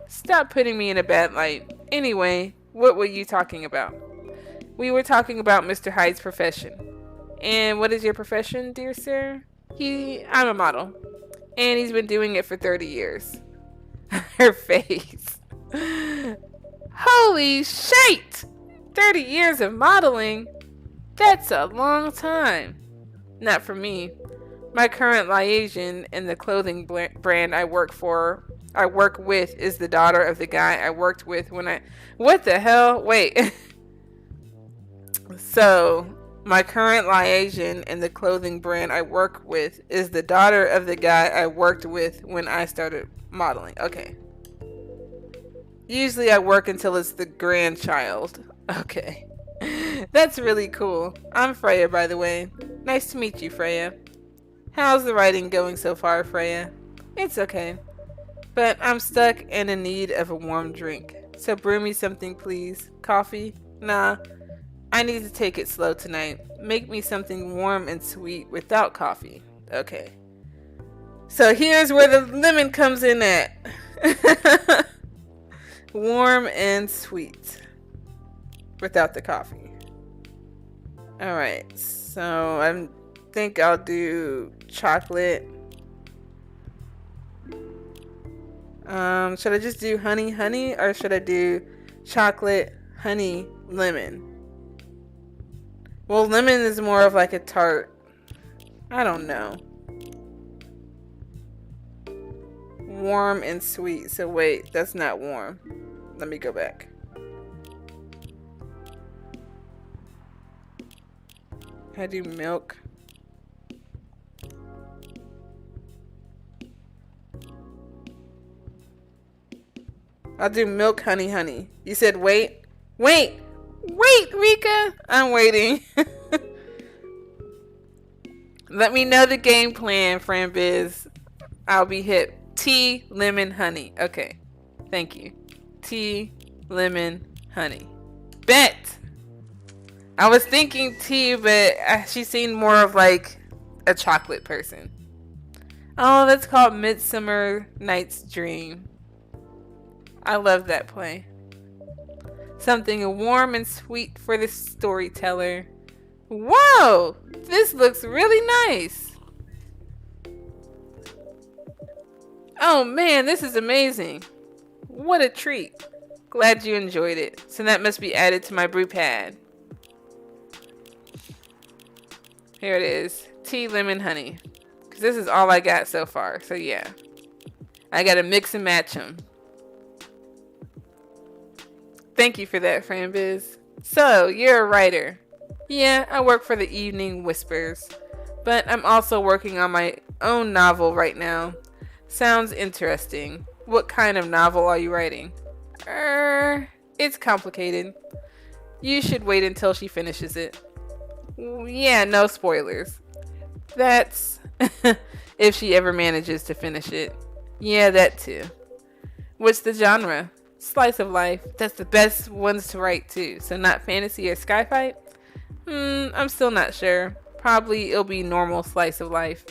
Stop putting me in a bad light. Anyway, what were you talking about? We were talking about Mr. Hyde's profession. And what is your profession, dear sir? I'm a model. And he's been doing it for 30 years. Her face. Holy shit! 30 years of modeling? That's a long time. Not for me. My current liaison in the clothing brand I work with is the daughter of the guy I worked with when what the hell? Wait. So, My current liaison in the clothing brand I work with is the daughter of the guy I worked with when I started modeling. Okay. Usually I work until it's the grandchild. Okay. That's really cool. I'm Freya, by the way. Nice to meet you, Freya. How's the writing going so far, Freya? It's okay. But I'm stuck and in need of a warm drink. So brew me something, please. Coffee? Nah. I need to take it slow tonight. Make me something warm and sweet without coffee. Okay. So here's where the lemon comes in at. Warm and sweet. Without the coffee. Alright. So I think I'll do chocolate. Should I just do honey, or should I do chocolate, honey, lemon? Well, lemon is more of like a tart. I don't know. Warm and sweet. So wait, that's not warm. Let me go back. I do milk. I'll do milk, honey. You said wait. Wait, Rika. I'm waiting. Let me know the game plan, friend Biz. I'll be hip. Tea, lemon, honey. Okay. Thank you. Tea, lemon, honey. Bet. I was thinking tea, but she seemed more of like a chocolate person. Oh, that's called Midsummer Night's Dream. I love that play. Something warm and sweet for the storyteller. Whoa! This looks really nice. Oh man, this is amazing. What a treat. Glad you enjoyed it. So that must be added to my brew pad. Here it is. Tea, lemon, honey. Because this is all I got so far. So yeah. I gotta mix and match them. Thank you for that, friend Biz. So, you're a writer. Yeah, I work for the Evening Whispers. But I'm also working on my own novel right now. Sounds interesting. What kind of novel are you writing? It's complicated. You should wait until she finishes it. Yeah, no spoilers. That's if she ever manages to finish it. Yeah, that too. What's the genre? Slice of life. That's the best ones to write too. So not fantasy or sci-fi? I'm still not sure. Probably it'll be normal slice of life.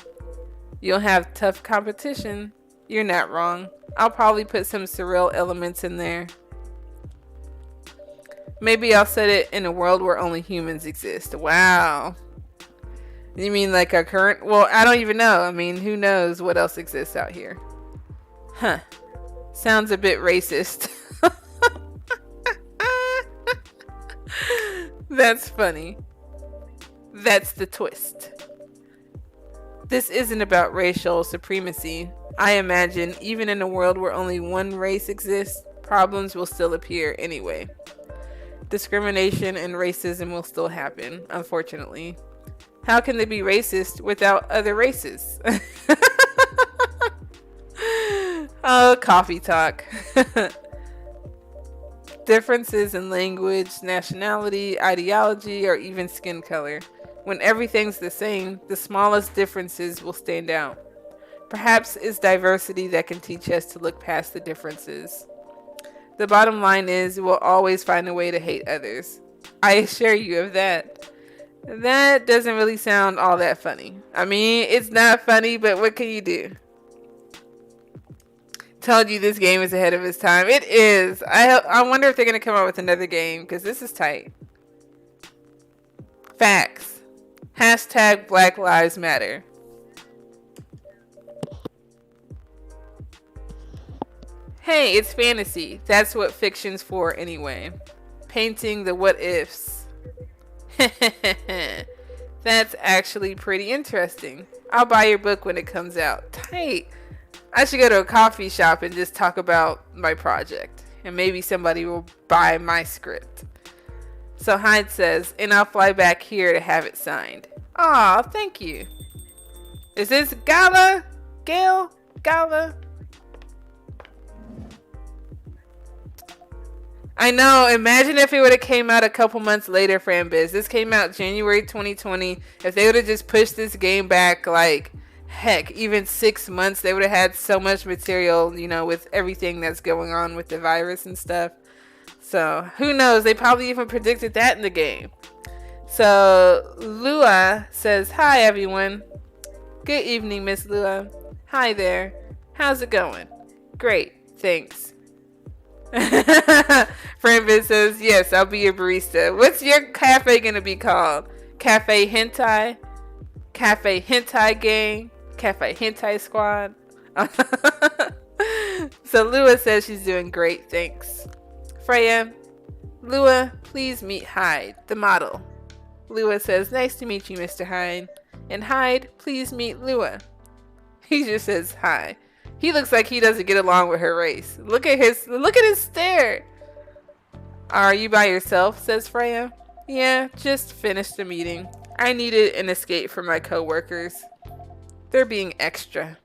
You'll have tough competition. You're not wrong. I'll probably put some surreal elements in there. Maybe I'll set it in a world where only humans exist. Wow. You mean like our current? Well, I don't even know. I mean, who knows what else exists out here? Huh. Sounds a bit racist. That's funny. That's the twist. This isn't about racial supremacy. I imagine even in a world where only one race exists, problems will still appear anyway. Discrimination and racism will still happen, unfortunately. How can they be racist without other races? Oh, coffee talk. Differences in language, nationality, ideology, or even skin color. When everything's the same, the smallest differences will stand out. Perhaps it's diversity that can teach us to look past the differences. The bottom line is we'll always find a way to hate others. I assure you of that. That doesn't really sound all that funny. I mean, it's not funny, but what can you do? Told you this game is ahead of its time. It is. I wonder if they're going to come out with another game, because this is tight. Facts. Hashtag Black Lives Matter. Hey, it's fantasy. That's what fiction's for anyway. Painting the what ifs. That's actually pretty interesting. I'll buy your book when it comes out. Tight. I should go to a coffee shop and just talk about my project. And maybe somebody will buy my script. So Hyde says, and I'll fly back here to have it signed. Aw, thank you. Is this Gala? Gail? Gala? I know. Imagine if it would have came out a couple months later, Frambiz. This came out January 2020. If they would have just pushed this game back, like, heck, even 6 months, they would have had so much material, you know, with everything that's going on with the virus and stuff. So, who knows? They probably even predicted that in the game. So, Lua says, hi, everyone. Good evening, Miss Lua. Hi there. How's it going? Great, thanks. Frambiz says, yes, I'll be your barista. What's your cafe gonna be called? Cafe Hentai? Cafe Hentai Gang? Cafe Hentai Squad? So Lua says she's doing great, thanks. Freya, Lua, please meet Hyde, the model. Lua says, nice to meet you, Mr. Hyde. And Hyde, please meet Lua. He just says hi. He looks like he doesn't get along with her race. Look at his stare. Are you by yourself? Says Freya. Yeah, just finished the meeting. I needed an escape from my co-workers. They're being extra.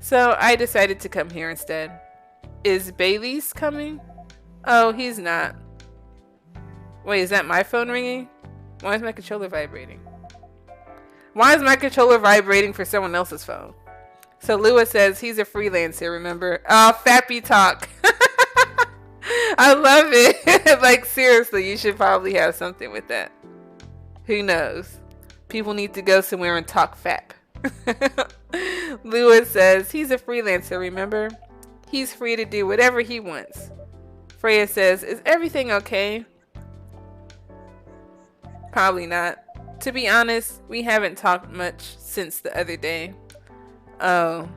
So I decided to come here instead. Is Bailey's coming? Oh, he's not. Wait, is that my phone ringing? Why is my controller vibrating? Why is my controller vibrating for someone else's phone? So Lua says he's a freelancer, remember? Oh, Fappy talk. I love it. Like, seriously, you should probably have something with that. Who knows? People need to go somewhere and talk fap. Lua says he's a freelancer, remember? He's free to do whatever he wants. Freya says, is everything okay? Probably not. To be honest, we haven't talked much since the other day. Oh.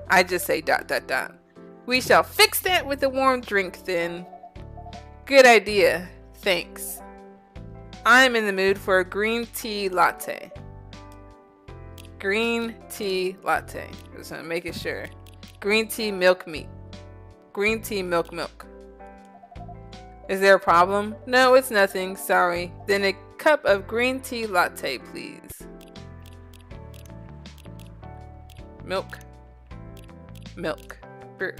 I just say ... We shall fix that with a warm drink then. Good idea. Thanks. I'm in the mood for a green tea latte. Green tea latte. Just want to make it sure. Green tea milk meat. Green tea milk. Is there a problem? No, it's nothing. Sorry. Then a cup of green tea latte, please. Milk. Brew.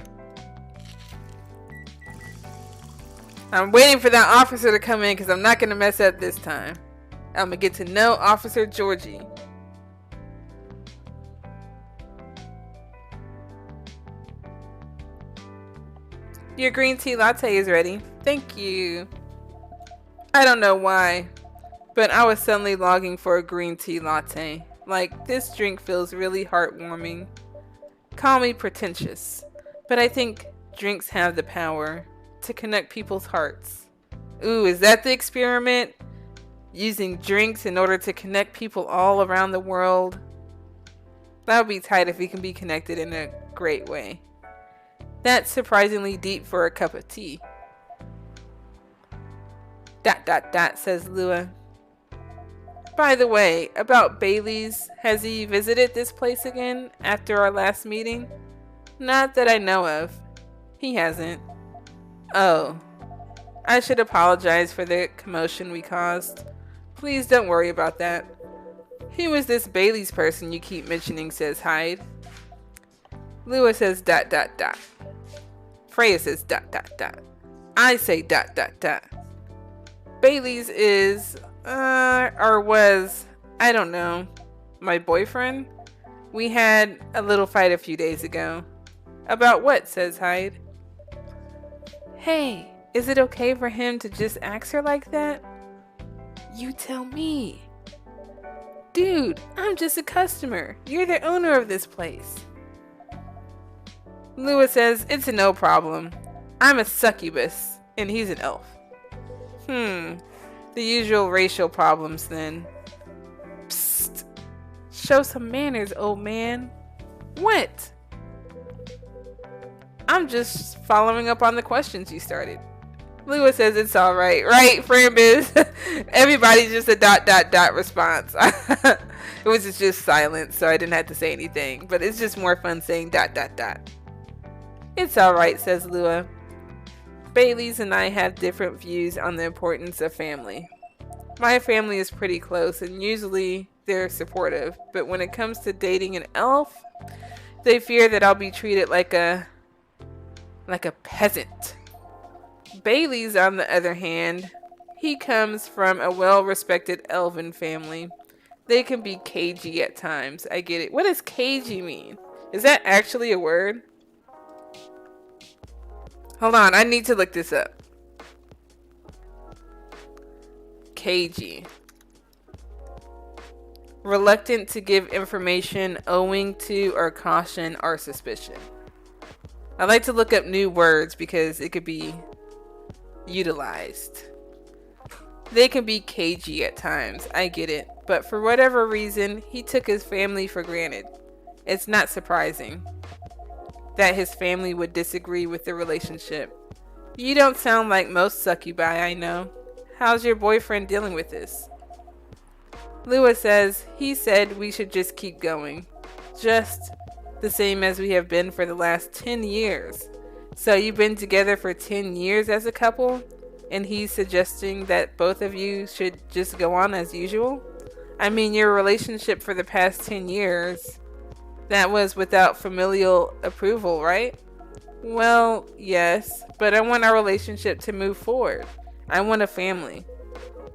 I'm waiting for that officer to come in because I'm not going to mess up this time. I'm going to get to know Officer Georgie. Your green tea latte is ready. Thank you. I don't know why, but I was suddenly longing for a green tea latte. Like, this drink feels really heartwarming. Call me pretentious, but I think drinks have the power to connect people's hearts. Ooh, is that the experiment? Using drinks in order to connect people all around the world? That would be tight if we can be connected in a great way. That's surprisingly deep for a cup of tea. ... says Lua. By the way, about Bailey's, has he visited this place again after our last meeting? Not that I know of. He hasn't. Oh. I should apologize for the commotion we caused. Please don't worry about that. Who is this Bailey's person you keep mentioning, says Hyde. Lua says ... Freya says ... I say ... Bailey's is, or was, I don't know, my boyfriend? We had a little fight a few days ago. About what, says Hyde. Hey, is it okay for him to just ask her like that? You tell me. Dude, I'm just a customer. You're the owner of this place. Lua says, it's a no problem. I'm a succubus, and he's an elf. The usual racial problems then. Psst. Show some manners, old man. What? I'm just following up on the questions you started. Lua says it's alright. Right, Frambiz? Everybody's just a ... response. It was just silence, so I didn't have to say anything. But it's just more fun saying ... It's alright, says Lua. Bailey's and I have different views on the importance of family. My family is pretty close and usually they're supportive, but when it comes to dating an elf, they fear that I'll be treated like a peasant. Bailey's, on the other hand, he comes from a well-respected elven family. They can be cagey at times. I get it. What does cagey mean? Is that actually a word? Hold on, I need to look this up. Cagey. Reluctant to give information owing to or caution or suspicion. I like to look up new words because it could be utilized. They can be cagey at times, I get it, but for whatever reason, he took his family for granted. It's not surprising that his family would disagree with the relationship. You don't sound like most succubi I know. How's your boyfriend dealing with this? Lua says he said we should just keep going. Just the same as we have been for the last 10 years. So you've been together for 10 years as a couple? And he's suggesting that both of you should just go on as usual? I mean, your relationship for the past 10 years, that was without familial approval, right? Well, yes, but I want our relationship to move forward. I want a family.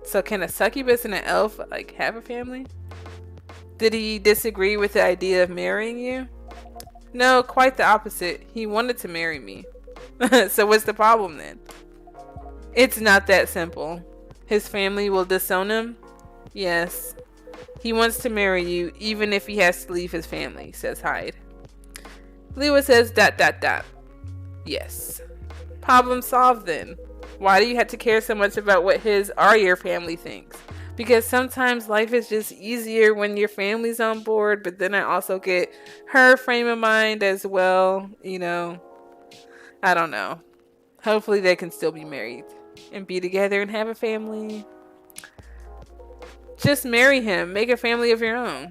So can a succubus and an elf have a family? Did he disagree with the idea of marrying you? No, quite the opposite. He wanted to marry me. So what's the problem then? It's not that simple. His family will disown him? Yes. He wants to marry you even if he has to leave his family, says Hyde. Lua says ... Yes. Problem solved then. Why do you have to care so much about what his or your family thinks? Because sometimes life is just easier when your family's on board, but then I also get her frame of mind as well, I don't know. Hopefully they can still be married and be together and have a family. Just marry him. Make a family of your own.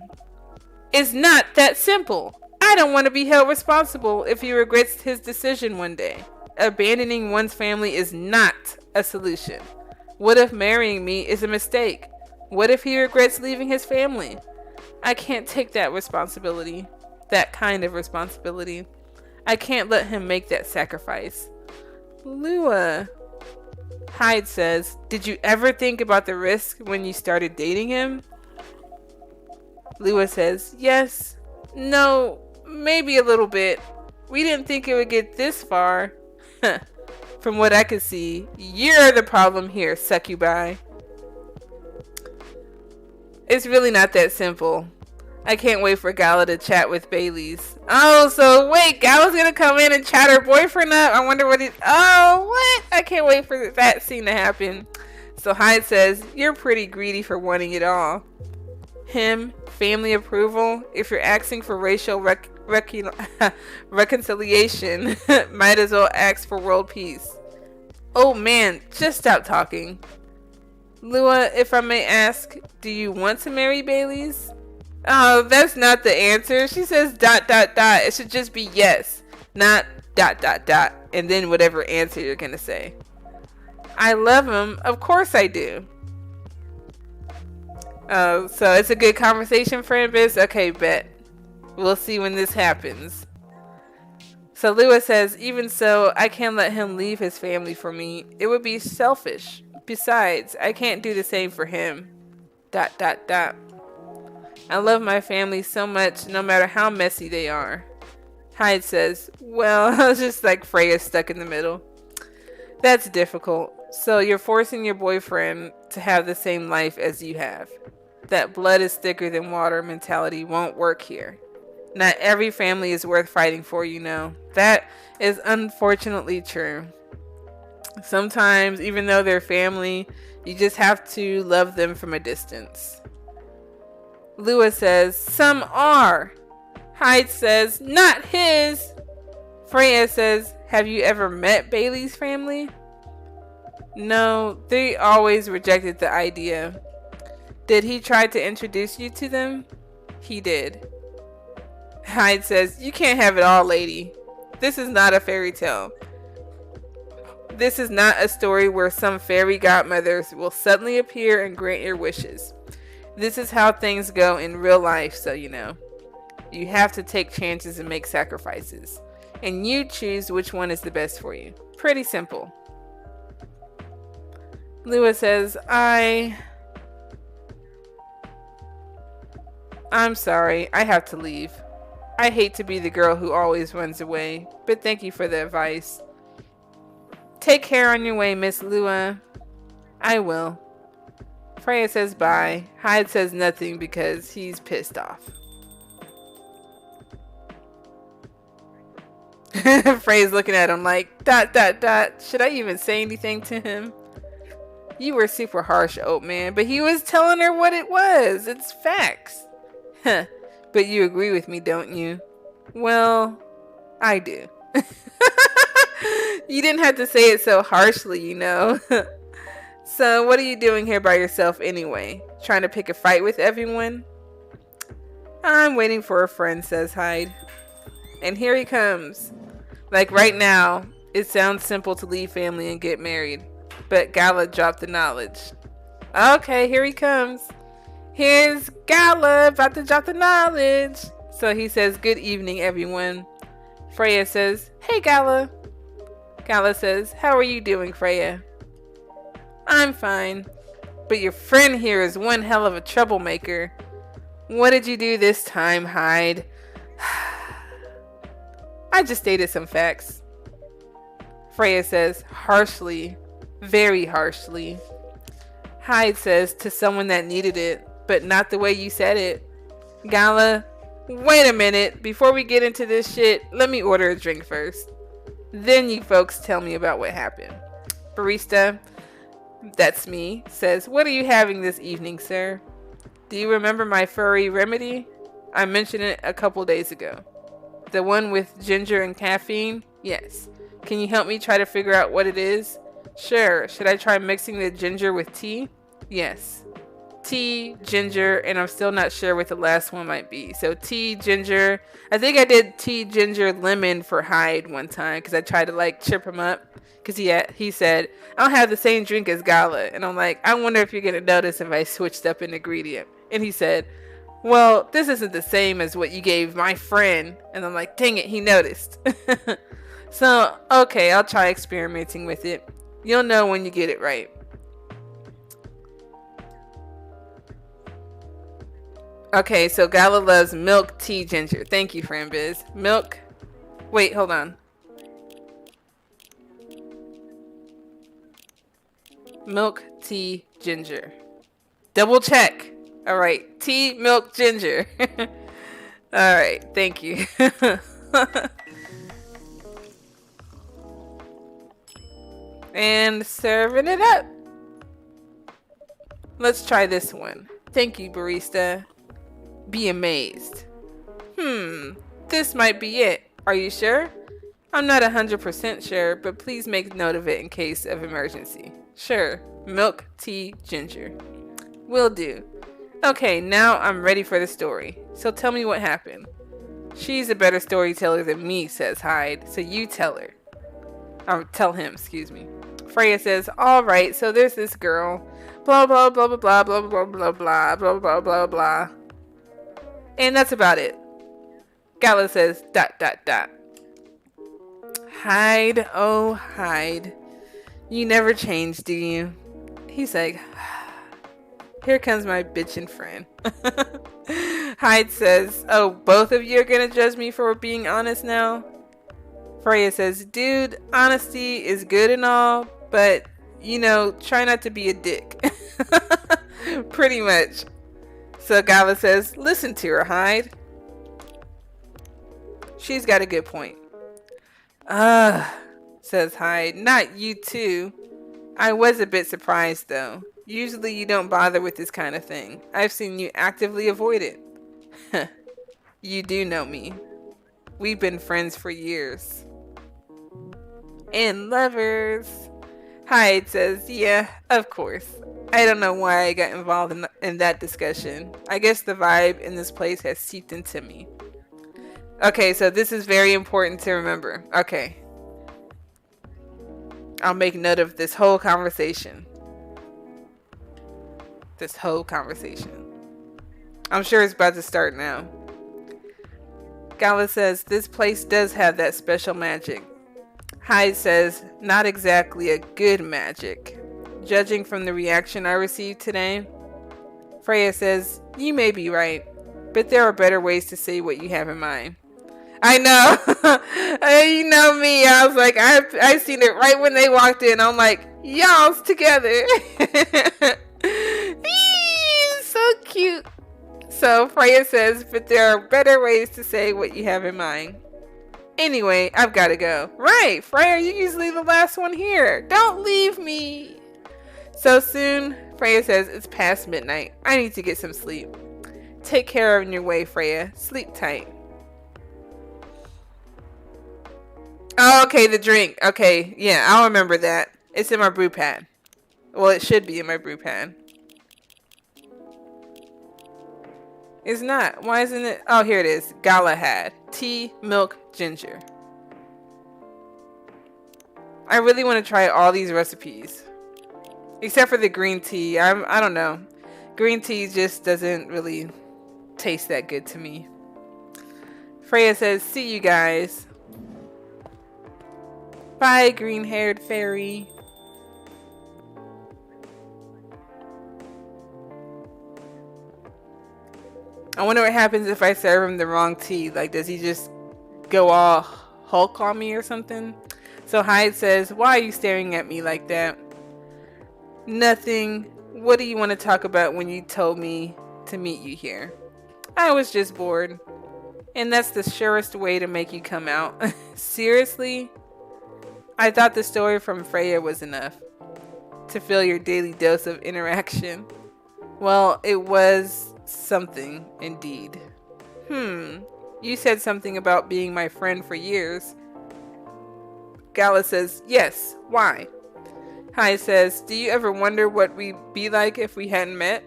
It's not that simple. I don't want to be held responsible if he regrets his decision one day. Abandoning one's family is not a solution. What if marrying me is a mistake? What if he regrets leaving his family? I can't take that responsibility. That kind of responsibility. I can't let him make that sacrifice. Lua. Hyde says, did you ever think about the risk when you started dating him? Lua says, yes. No, maybe a little bit. We didn't think it would get this far. From what I could see, you're the problem here, succubi. It's really not that simple. I can't wait for Gala to chat with Bailey's. Oh, so wait, Gala's gonna come in and chat her boyfriend up? I wonder what what? I can't wait for that scene to happen. So Hyde says, you're pretty greedy for wanting it all. Him, family approval, if you're asking for racial reconciliation, might as well ask for world peace. Oh man, just stop talking. Lua, if I may ask, do you want to marry Bailey's? Oh, that's not the answer. She says ... It should just be yes, not ... and then whatever answer you're gonna say. I love him. Of course I do. Oh, so it's a good conversation, friend. Okay, bet. We'll see when this happens. So Lua says, even so, I can't let him leave his family for me. It would be selfish. Besides, I can't do the same for him. ... I love my family so much, no matter how messy they are. Hyde says, well, just like Freya stuck in the middle. That's difficult. So you're forcing your boyfriend to have the same life as you have. That blood is thicker than water mentality won't work here. Not every family is worth fighting for, That is unfortunately true. Sometimes, even though they're family, you just have to love them from a distance. Lua says, some are. Hyde says, not his. Freya says, have you ever met Bailey's family? No, they always rejected the idea. Did he try to introduce you to them? He did. Hyde says, you can't have it all, lady. This is not a fairy tale. This is not a story where some fairy godmothers will suddenly appear and grant your wishes. This is how things go in real life, so you know. You have to take chances and make sacrifices. And you choose which one is the best for you. Pretty simple. Lua says, I'm sorry, I have to leave. I hate to be the girl who always runs away, but thank you for the advice. Take care on your way, Miss Lua. I will. Freya says bye. Hyde says nothing because he's pissed off. Freya's looking at him like, ... Should I even say anything to him? You were super harsh, old man, but he was telling her what it was. It's facts. Huh. But you agree with me, don't you? Well, I do. You didn't have to say it so harshly, you know. So, what are you doing here by yourself anyway? Trying to pick a fight with everyone? I'm waiting for a friend, says Hyde. And here he comes. Like right now, it sounds simple to leave family and get married. But Gala dropped the knowledge. Okay, here he comes. Here's Gala about to drop the knowledge. So he says, good evening, everyone. Freya says, hey, Gala. Gala says, how are you doing, Freya? I'm fine. But your friend here is one hell of a troublemaker. What did you do this time, Hyde? I just stated some facts. Freya says, harshly. Very harshly. Hyde says, to someone that needed it, but not the way you said it. Gala, wait a minute. Before we get into this shit, let me order a drink first. Then you folks tell me about what happened. Barista, that's me, says, what are you having this evening, sir? Do you remember my furry remedy? I mentioned it a couple days ago. The one with ginger and caffeine? Yes. Can you help me try to figure out what it is? Sure. Should I try mixing the ginger with tea? Yes. Tea, ginger, and I'm still not sure what the last one might be. So tea, ginger. I think I did tea, ginger, lemon for Hyde one time because I tried to like chip him up. Because he said, I'll have the same drink as Gala. And I'm like, I wonder if you're going to notice if I switched up an ingredient. And he said, well, this isn't the same as what you gave my friend. And I'm like, dang it, he noticed. So, okay, I'll try experimenting with it. You'll know when you get it right. Okay, so Gala loves milk, tea, ginger. Thank you, friend Biz. Milk. Wait, hold on. Milk, tea, ginger. Double check. All right. Tea, milk, ginger. All right. Thank you. And serving it up. Let's try this one. Thank you, barista. Be amazed. This might be it. Are you sure? I'm not 100% sure, but please make note of it in case of emergency. Sure. Milk, tea, ginger. Will do. Okay, now I'm ready for the story. So tell me what happened. She's a better storyteller than me, says Hyde, so you tell her. Tell him, excuse me. Freya says, alright, so there's this girl. Blah, blah, blah, blah, blah, blah, blah, blah, blah, blah, blah, blah, blah. And that's about it. Gala says, ... Hyde, oh Hyde. You never change, do you? He's like, here comes my bitchin' friend. Hyde says, oh, both of you are gonna judge me for being honest now? Freya says, dude, honesty is good and all, but, you know, try not to be a dick. Pretty much. So Gala says, listen to her, Hyde. She's got a good point. Says Hyde, not you too. I was a bit surprised though. Usually you don't bother with this kind of thing. I've seen you actively avoid it. You do know me. We've been friends for years. And lovers. Hyde says, yeah, of course. I don't know why I got involved in that discussion. I guess the vibe in this place has seeped into me. Okay, so this is very important to remember. Okay. I'll make note of this whole conversation. This whole conversation. I'm sure it's about to start now. Gala says, this place does have that special magic. Hyde says, not exactly a good magic. Judging from the reaction I received today. Freya says, you may be right, but there are better ways to say what you have in mind. I know. You know me. I was like, I seen it right when they walked in. I'm like, y'all's together. So cute. So Freya says, but there are better ways to say what you have in mind. Anyway, I've got to go. Right, Freya, you're usually the last one here. Don't leave me. So soon, Freya says, it's past midnight. I need to get some sleep. Take care of your way, Freya. Sleep tight. Oh, okay, the drink. Okay, yeah, I'll remember that. It's in my brew pad. Well, it should be in my brew pad. It's not. Why isn't it? Oh, here it is. Galahad. Tea, milk, ginger. I really want to try all these recipes. Except for the green tea. I don't know. Green tea just doesn't really taste that good to me. Freya says, see you guys. Bye, green-haired fairy. I wonder what happens if I serve him the wrong tea. Like, does he just go all Hulk on me or something? So Hyde says, why are you staring at me like that? Nothing. What do you want to talk about when you told me to meet you here? I was just bored. And that's the surest way to make you come out. Seriously? I thought the story from Freya was enough to fill your daily dose of interaction. Well, it was something indeed. You said something about being my friend for years. Gala says, yes, why? Hyde says, do you ever wonder what we'd be like if we hadn't met?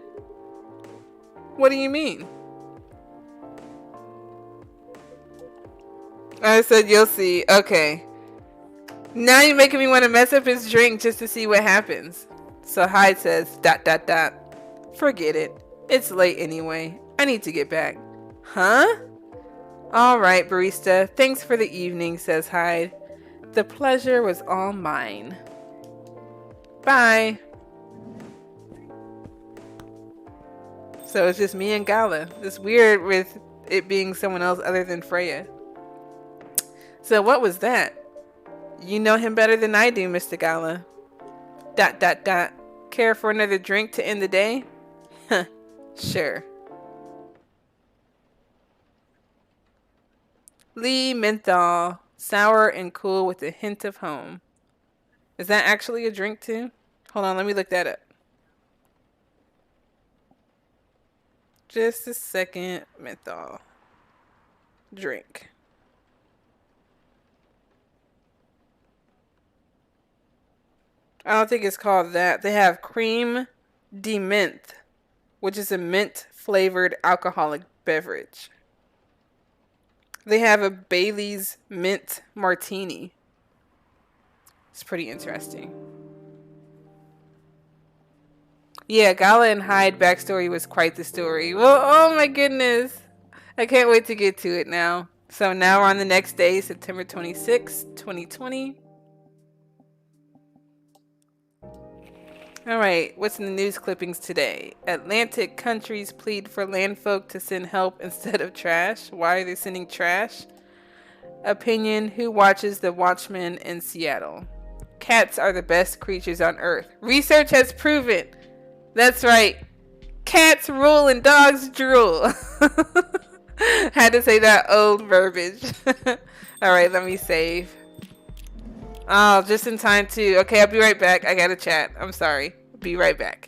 What do you mean? I said, you'll see. Okay. Now you're making me want to mess up his drink just to see what happens. So Hyde says, ... Forget it. It's late anyway. I need to get back. Huh? Alright, Barista. Thanks for the evening, says Hyde. The pleasure was all mine. Bye. So it's just me and Gala. It's weird with it being someone else other than Freya. So what was that? You know him better than I do, Mr. Gala. ... Care for another drink to end the day? Huh. Sure. Lee menthol. Sour and cool with a hint of home. Is that actually a drink too? Hold on, let me look that up. Just a second. Menthol. Drink. I don't think it's called that. They have cream de menthe, which is a mint flavored alcoholic beverage. They have a Bailey's mint martini. It's pretty interesting. Yeah, Gala and Hyde backstory was quite the story. Well, oh my goodness. I can't wait to get to it now. So now we're on the next day, September 26th, 2020. Alright, what's in the news clippings today? Atlantic countries plead for landfolk to send help instead of trash. Why are they sending trash? Opinion, who watches The Watchmen in Seattle? Cats are the best creatures on Earth. Research has proven. That's right. Cats rule and dogs drool. Had to say that old verbiage. Alright, let me save. Oh, just in time too. Okay, I'll be right back. I gotta chat. I'm sorry. Be right back.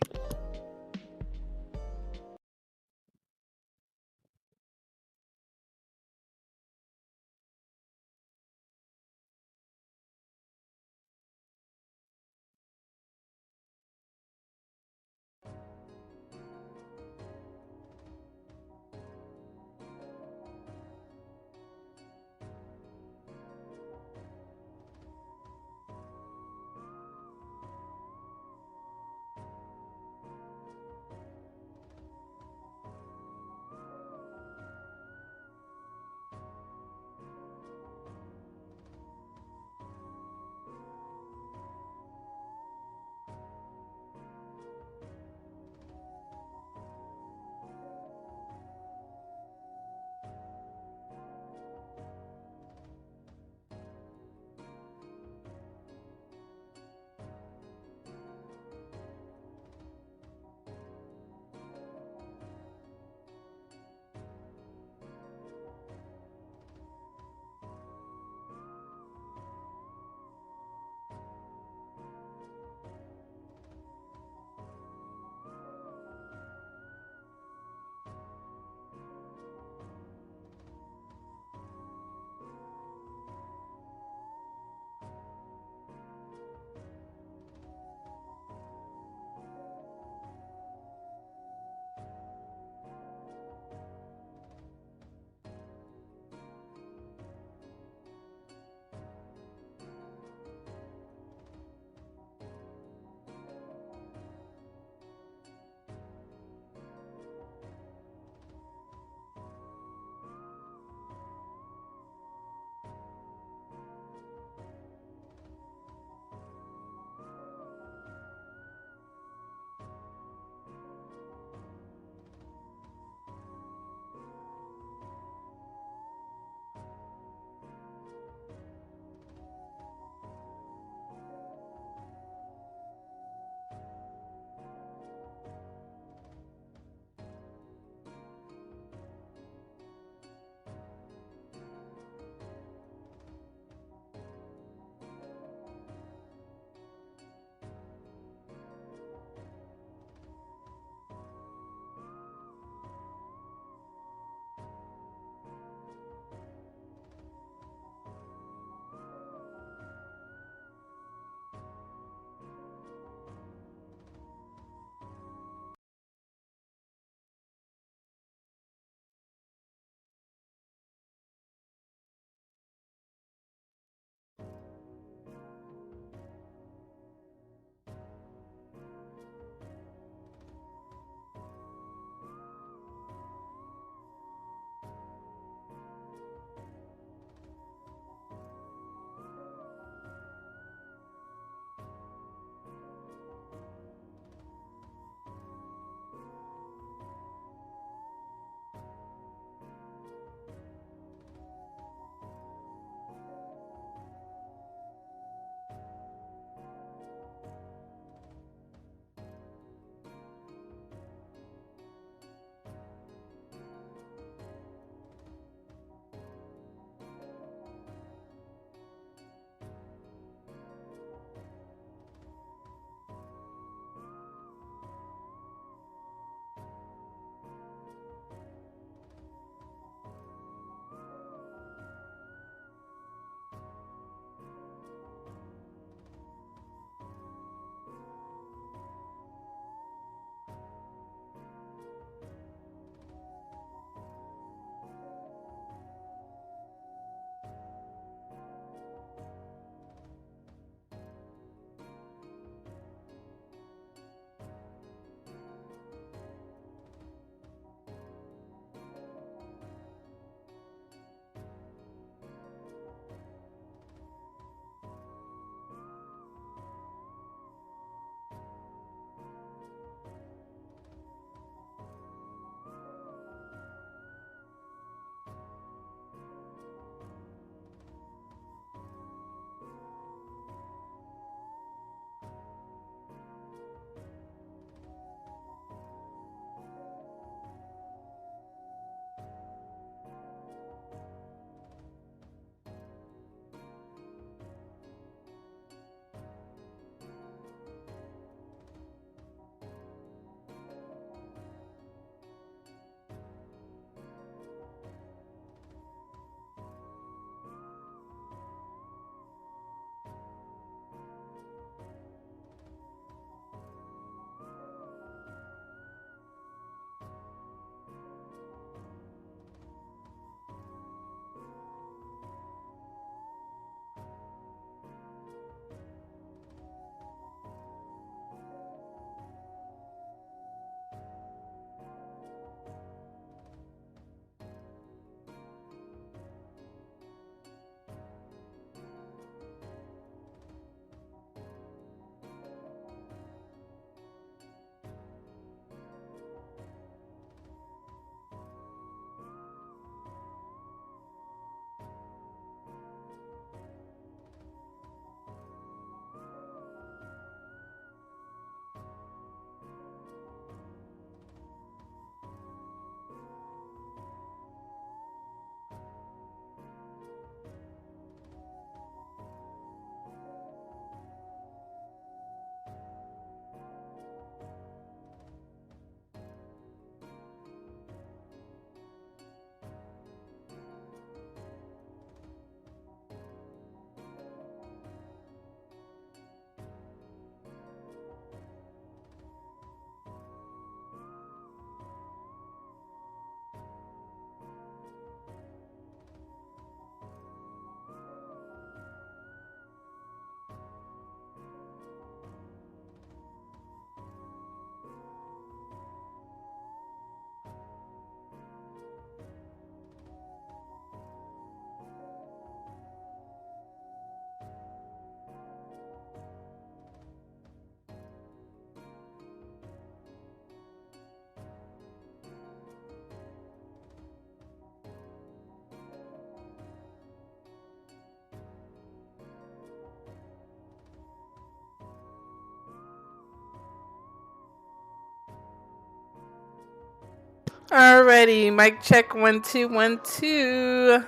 Alrighty, mic check 1 2 1 2.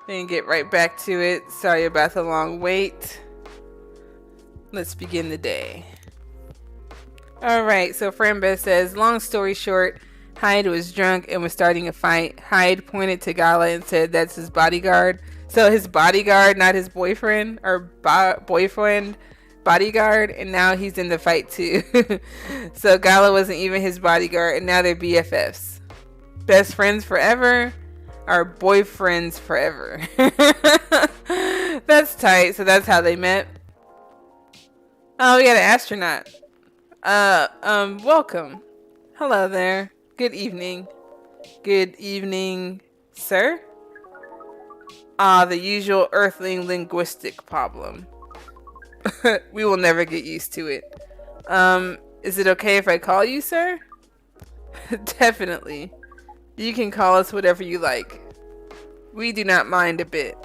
Then get right back to it. Sorry about the long wait. Let's begin the day. Alright, so Frambeth says, long story short, Hyde was drunk and was starting a fight. Hyde pointed to Gala and said that's his bodyguard. So his bodyguard, not his boyfriend, or boyfriend, bodyguard, and now he's in the fight too. So Gala wasn't even his bodyguard, and now they're BFFs. Best friends forever, or boyfriends forever. That's tight. So that's how they met. Oh, we got an astronaut. Welcome. Hello there. Good evening. Good evening, sir. The usual Earthling linguistic problem. We will never get used to it. Is it okay if I call you, sir? Definitely. You can call us whatever you like. We do not mind a bit.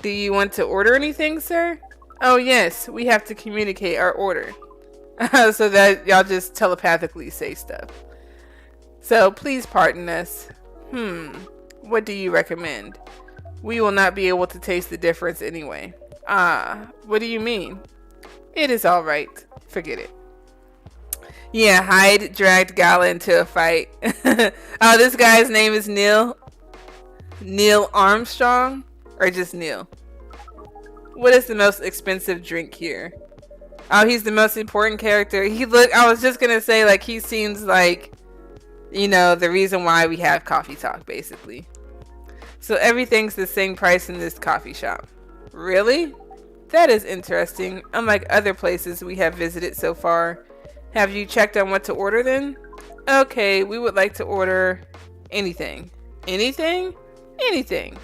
Do you want to order anything, sir? Oh, yes. We have to communicate our order. So that y'all just telepathically say stuff. So please pardon us. What do you recommend? We will not be able to taste the difference anyway. What do you mean? It is all right. Forget it. Yeah, Hyde dragged Gala into a fight. Oh, this guy's name is Neil. Neil Armstrong? Or just Neil? What is the most expensive drink here? Oh, he's the most important character. I was just gonna say, like, he seems like, you know, the reason why we have coffee talk, basically. So everything's the same price in this coffee shop. Really? That is interesting. Unlike other places we have visited so far. Have you checked on what to order then? Okay, we would like to order anything. Anything? Anything.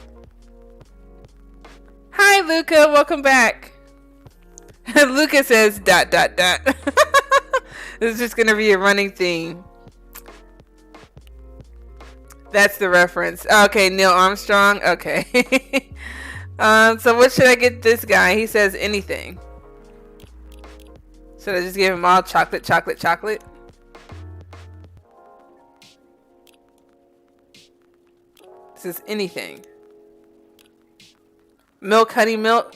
Hi, Luca. Welcome back. Luca says ... It's just going to be a running theme. That's the reference. Okay, Neil Armstrong. Okay. So what should I get this guy? He says anything. Should I just give him all chocolate, chocolate, chocolate? This is anything. Milk, honey, milk.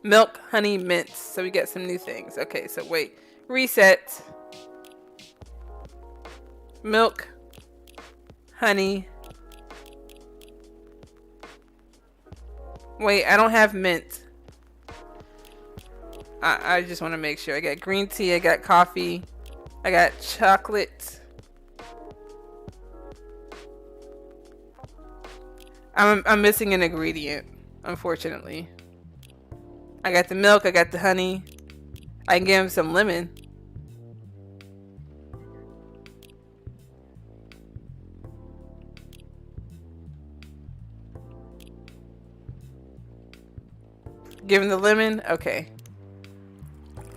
Milk, honey, mints. So we get some new things. Okay, so wait. Reset. Milk, honey. Wait, I don't have mint. I just want to make sure. I got green tea, I got coffee, I got chocolate. I'm missing an ingredient, unfortunately. I got the milk, I got the honey. I can give him some lemon. Give him the lemon? Okay.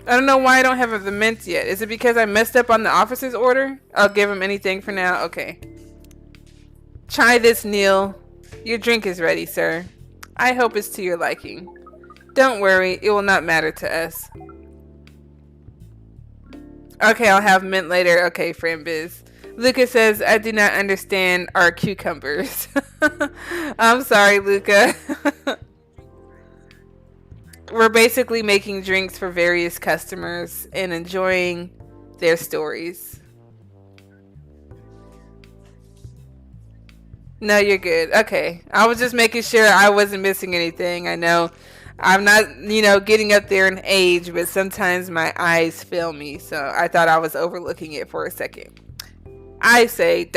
I don't know why I don't have the mint yet. Is it because I messed up on the officer's order? I'll give him anything for now. Okay. Try this, Neil. Your drink is ready, sir. I hope it's to your liking. Don't worry, it will not matter to us. Okay, I'll have mint later. Okay, Frambiz. Luca says, I do not understand our cucumbers. I'm sorry, Luca. We're basically making drinks for various customers and enjoying their stories. No, you're good. Okay. I was just making sure I wasn't missing anything. I know I'm not, you know, getting up there in age, but sometimes my eyes fail me. So I thought I was overlooking it for a second. I say ...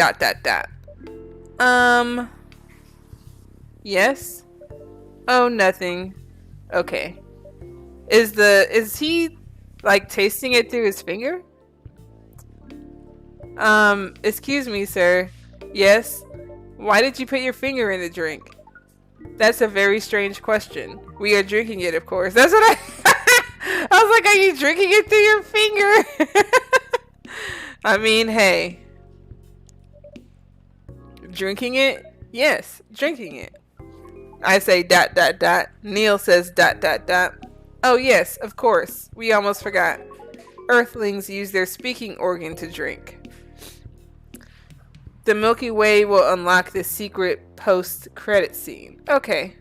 Yes? Oh, nothing. Okay. Is he like tasting it through his finger? Excuse me, sir. Yes? Why did you put your finger in the drink? That's a very strange question. We are drinking it, of course. That's what I was like, are you drinking it through your finger? I mean, hey. Drinking it? Yes, drinking it. I say ... Neil says ... Oh yes, of course. We almost forgot. Earthlings use their speaking organ to drink. The Milky Way will unlock the secret post-credit scene. Okay.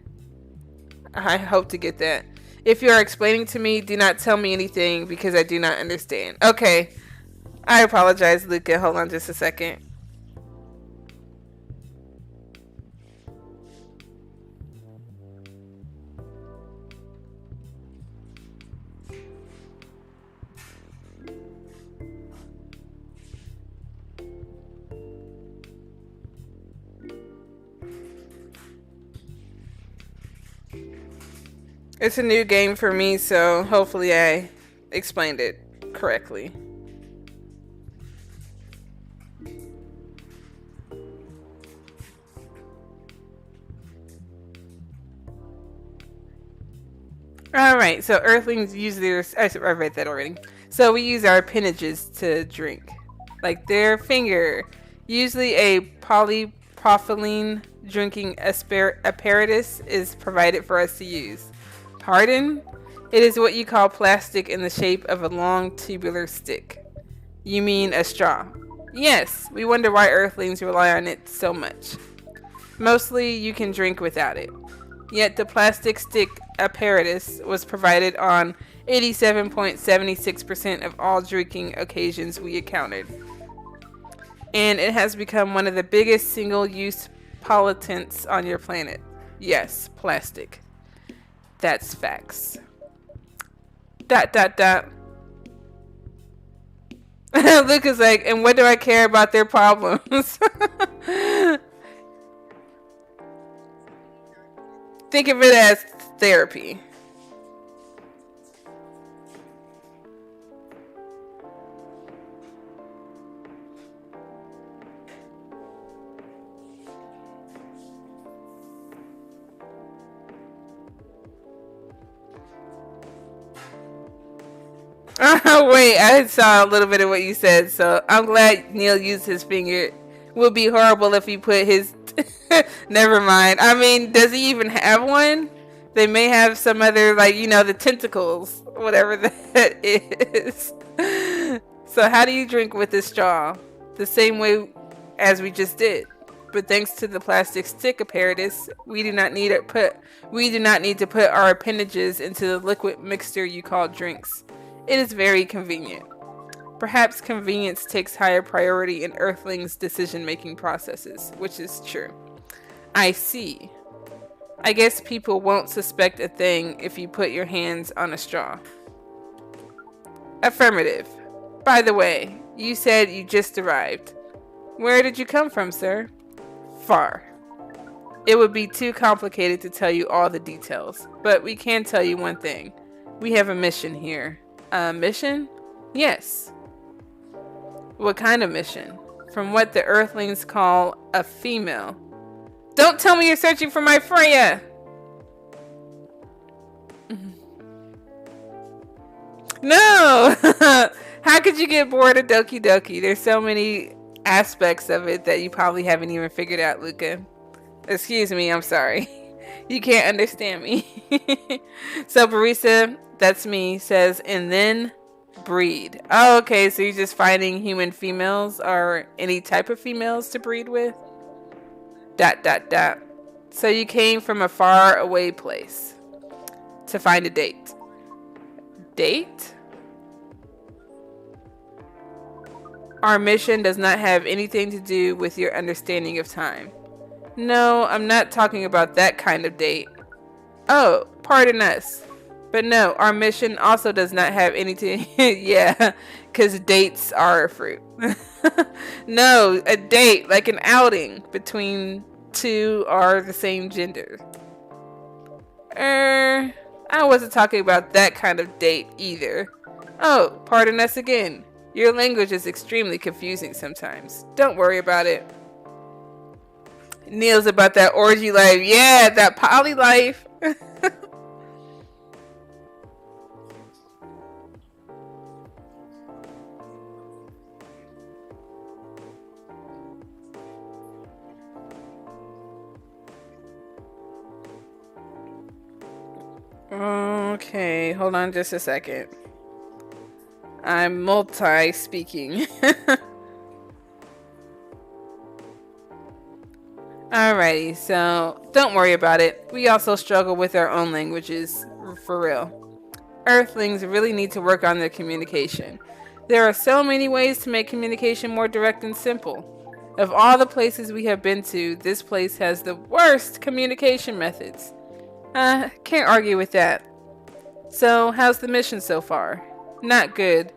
I hope to get that. If you are explaining to me, do not tell me anything because I do not understand. Okay. I apologize, Luca. Hold on just a second. It's a new game for me, so hopefully I explained it correctly. Alright, so Earthlings use their... I read that already. So we use our appendages to drink. Like their finger. Usually a polypropylene drinking apparatus is provided for us to use. Pardon? It is what you call plastic in the shape of a long tubular stick. You mean a straw? Yes, we wonder why Earthlings rely on it so much. Mostly you can drink without it. Yet the plastic stick apparatus was provided on 87.76% of all drinking occasions we encountered. And it has become one of the biggest single-use pollutants on your planet. Yes, plastic. That's facts. ... Luke is like, and what do I care about their problems? Think of it as therapy. Wait, I saw a little bit of what you said, so I'm glad Neil used his finger. Would be horrible if he put his... Never mind. I mean, does he even have one? They may have some other, like, you know, the tentacles, whatever that is. So how do you drink with this straw? The same way as we just did. But thanks to the plastic stick apparatus, we do not need to put our appendages into the liquid mixture you call drinks. It is very convenient. Perhaps convenience takes higher priority in Earthlings' decision-making processes, which is true. I see. I guess people won't suspect a thing if you put your hands on a straw. Affirmative. By the way, you said you just arrived. Where did you come from, sir? Far. It would be too complicated to tell you all the details, but we can tell you one thing. We have a mission here. A mission? Yes. What kind of mission? From what the Earthlings call a female. Don't tell me you're searching for my Freya! No! How could you get bored of Doki Doki? There's so many aspects of it that you probably haven't even figured out, Luca. Excuse me, I'm sorry. You can't understand me. So Barista, that's me, says, and then breed. Oh, okay, so you're just finding human females or any type of females to breed with? ... So you came from a far away place to find a date. Date? Our mission does not have anything to do with your understanding of time. No, I'm not talking about that kind of date. Oh, pardon us. But no, our mission also does not have anything... Yeah, because dates are a fruit. No, a date, like an outing between two or the same gender. I wasn't talking about that kind of date either. Oh, pardon us again. Your language is extremely confusing sometimes. Don't worry about it. Neil's about that orgy life. Yeah, that poly life. Okay, hold on just a second. I'm multi-speaking. Alrighty, so don't worry about it. We also struggle with our own languages, for real. Earthlings really need to work on their communication. There are so many ways to make communication more direct and simple. Of all the places we have been to, this place has the worst communication methods. Can't argue with that. So, how's the mission so far? Not good.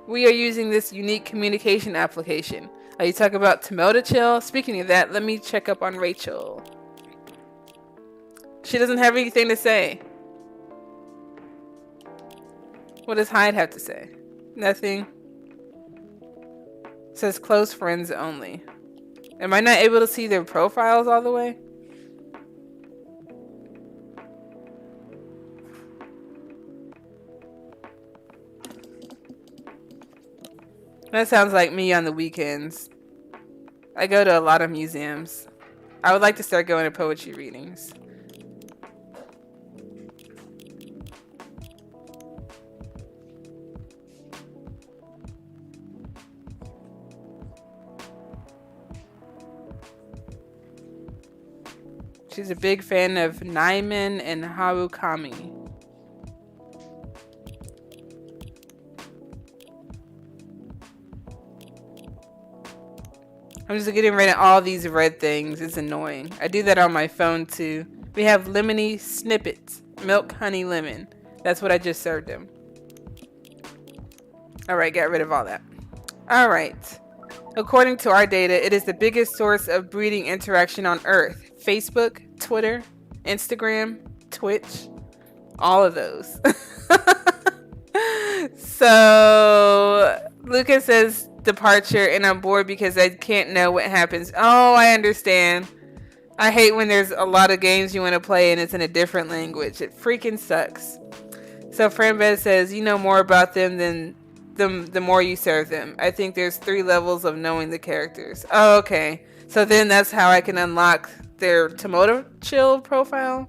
We are using this unique communication application. Are you talking about Tomoda Chill? Speaking of that, let me check up on Rachel. She doesn't have anything to say. What does Hyde have to say? Nothing. It says close friends only. Am I not able to see their profiles all the way? That sounds like me on the weekends. I go to a lot of museums. I would like to start going to poetry readings. She's a big fan of Naiman and Harukami. I'm just getting rid of all these red things. It's annoying. I do that on my phone too. We have lemony snippets. Milk, honey, lemon. That's what I just served them. Alright, got rid of all that. Alright. According to our data, it is the biggest source of breeding interaction on Earth. Facebook, Twitter, Instagram, Twitch. All of those. So, Lucas says departure and I'm bored because I can't know what happens. Oh, I understand. I hate when there's a lot of games you want to play and it's in a different language. It freaking sucks. So Franbez says, you know more about them than the more you serve them. I think there's 3 levels of knowing the characters. Oh, okay. So then that's how I can unlock their Tomoda Chill profile.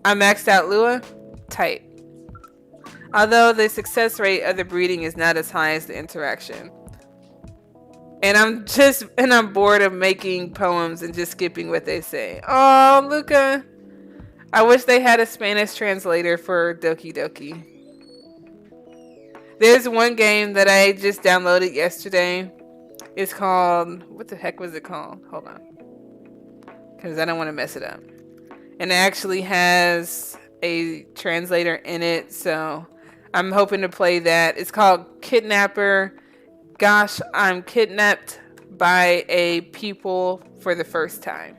I maxed out Lua. Tight. Although the success rate of the breeding is not as high as the interaction. And I'm bored of making poems and just skipping what they say. Oh, Luca. I wish they had a Spanish translator for Doki Doki. There's one game that I just downloaded yesterday. It's called, what the heck was it called? Hold on. Because I don't want to mess it up. And it actually has a translator in it, so I'm hoping to play that. It's called Kidnapper. Gosh, I'm kidnapped by a people for the first time.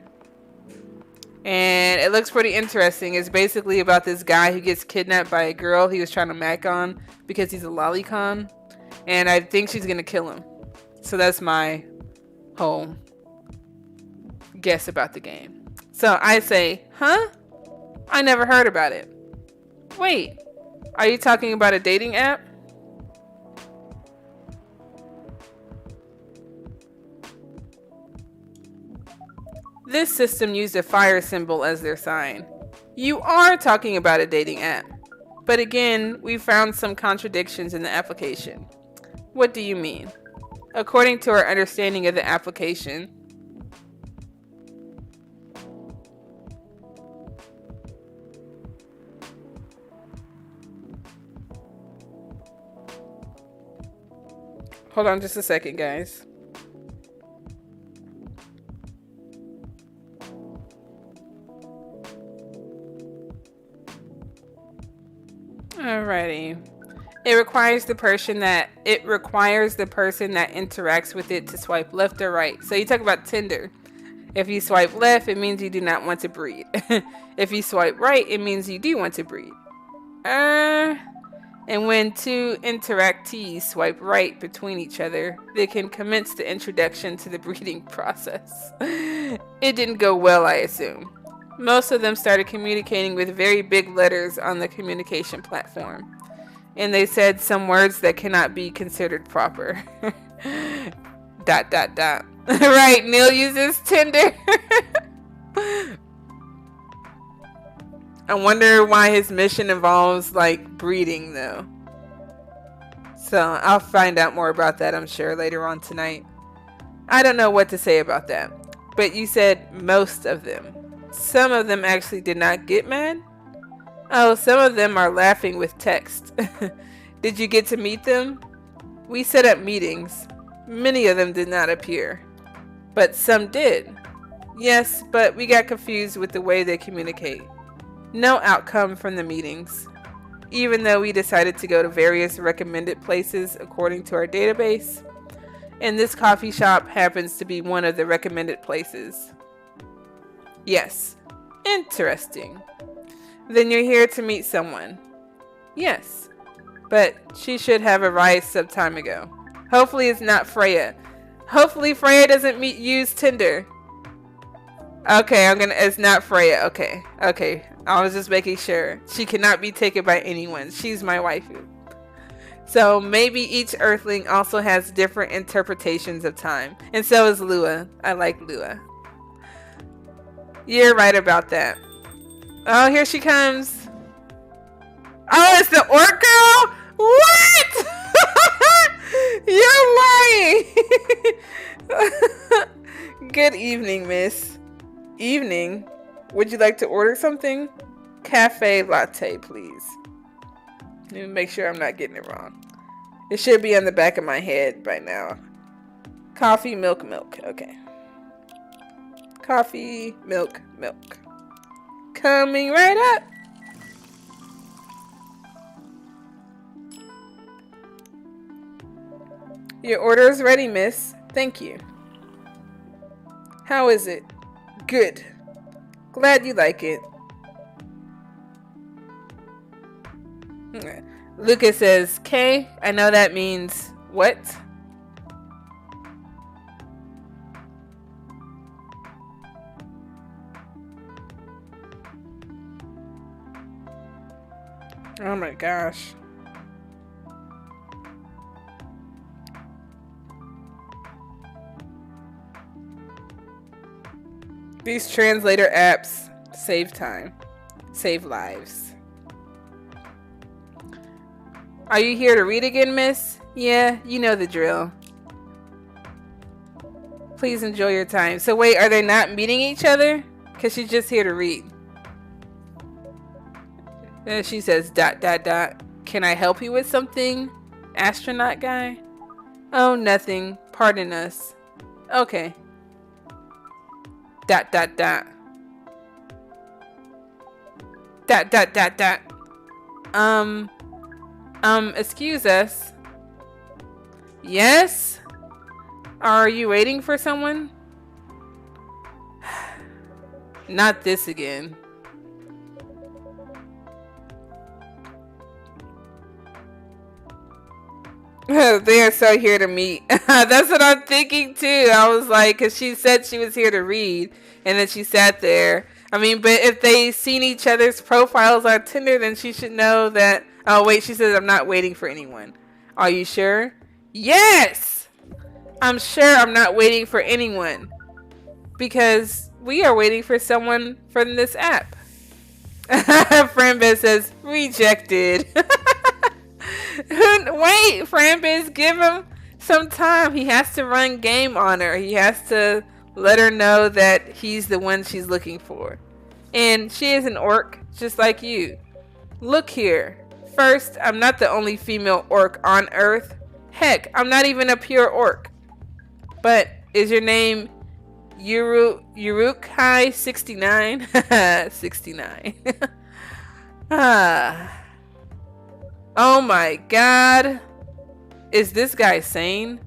And it looks pretty interesting. It's basically about this guy who gets kidnapped by a girl he was trying to mac on because he's a lolicon. And I think she's going to kill him. So that's my whole guess about the game. So I say, huh? I never heard about it. Wait, are you talking about a dating app? This system used a fire symbol as their sign. You are talking about a dating app. But again, we found some contradictions in the application. What do you mean? According to our understanding of the application, hold on just a second, guys. Alrighty. It requires the person that interacts with it to swipe left or right. So you talk about Tinder. If you swipe left, it means you do not want to breed. If you swipe right, it means you do want to breed. And when 2 interactees swipe right between each other, they can commence the introduction to the breeding process. It didn't go well, I assume. Most of them started communicating with very big letters on the communication platform. And they said some words that cannot be considered proper. ... Right, Neil uses Tinder. I wonder why his mission involves, like, breeding, though. So, I'll find out more about that, I'm sure, later on tonight. I don't know what to say about that. But you said most of them. Some of them actually did not get mad? Oh, some of them are laughing with text. Did you get to meet them? We set up meetings. Many of them did not appear. But some did. Yes, but we got confused with the way they communicate. No outcome from the meetings. Even though we decided to go to various recommended places according to our database. And this coffee shop happens to be one of the recommended places. Yes. Interesting. Then you're here to meet someone. Yes. But she should have arrived some time ago. Hopefully it's not Freya. Hopefully Freya doesn't use Tinder. Okay, it's not Freya. Okay. I was just making sure. She cannot be taken by anyone. She's my waifu. So maybe each Earthling also has different interpretations of time. And so is Lua. I like Lua. You're right about that. Oh, here she comes. Oh, it's the orc girl? What? You're lying. Good evening, miss. Evening? Would you like to order something? Cafe latte, please. Let me make sure I'm not getting it wrong. It should be on the back of my head by now. Coffee, milk. Okay. Coffee, milk. Coming right up. Your order is ready, miss. Thank you. How is it? Good. Glad you like it. Lucas says, K, I know that means what? Oh my gosh. These translator apps save time, save lives. Are you here to read again, miss? Yeah, you know the drill. Please enjoy your time. So wait, are they not meeting each other? Because she's just here to read. And she says, ... Can I help you with something? Astronaut guy? Oh, nothing. Pardon us. Okay. ... Excuse us. Yes? Are you waiting for someone? Not this again. They are so here to meet. That's what I'm thinking too. I was like, because she said she was here to read, and then she sat there. I mean, but if they've seen each other's profiles on Tinder, then she should know that. Oh, wait, she says, I'm not waiting for anyone. Are you sure? Yes! I'm sure I'm not waiting for anyone. Because we are waiting for someone from this app. Franbiz says, rejected. Wait, Franbiz, give him some time. He has to run game on her. He has to let her know that he's the one she's looking for. And she is an orc, just like you. Look here. First, I'm not the only female orc on Earth. Heck, I'm not even a pure orc. But is your name Urukai 69? 69. Oh my god. Is this guy sane?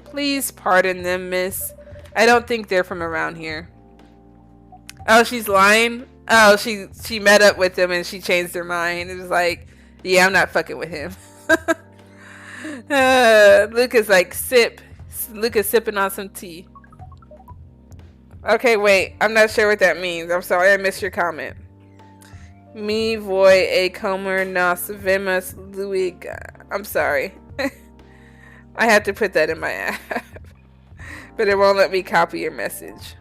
Please pardon them, miss. I don't think they're from around here. Oh, she's lying? Oh, she met up with him and she changed her mind. It was like, yeah, I'm not fucking with him. Luca's like, sip. Luca's sipping on some tea. Okay, wait. I'm not sure what that means. I'm sorry, I missed your comment. Me voy a comer nos vemos luego. I'm sorry. I had to put that in my app. But it won't let me copy your message.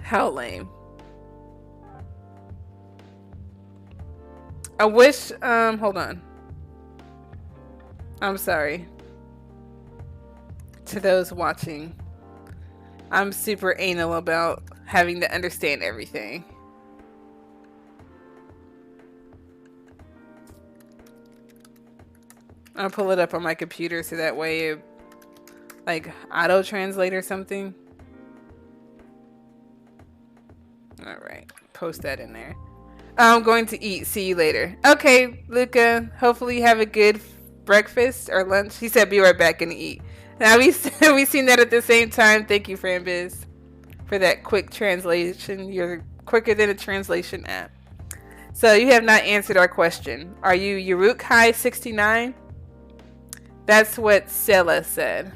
How lame. I wish, hold on. I'm sorry. To those watching. I'm super anal about having to understand everything. I'll pull it up on my computer so that way it, like, auto translate or something. All right, post that in there. I'm going to eat. See you later. Okay, Luca. Hopefully you have a good breakfast or lunch. He said, "Be right back and eat." Now we seen that at the same time. Thank you, Franbiz, for that quick translation. You're quicker than a translation app. So you have not answered our question. Are you Uruk-hai 69? That's what Sela said.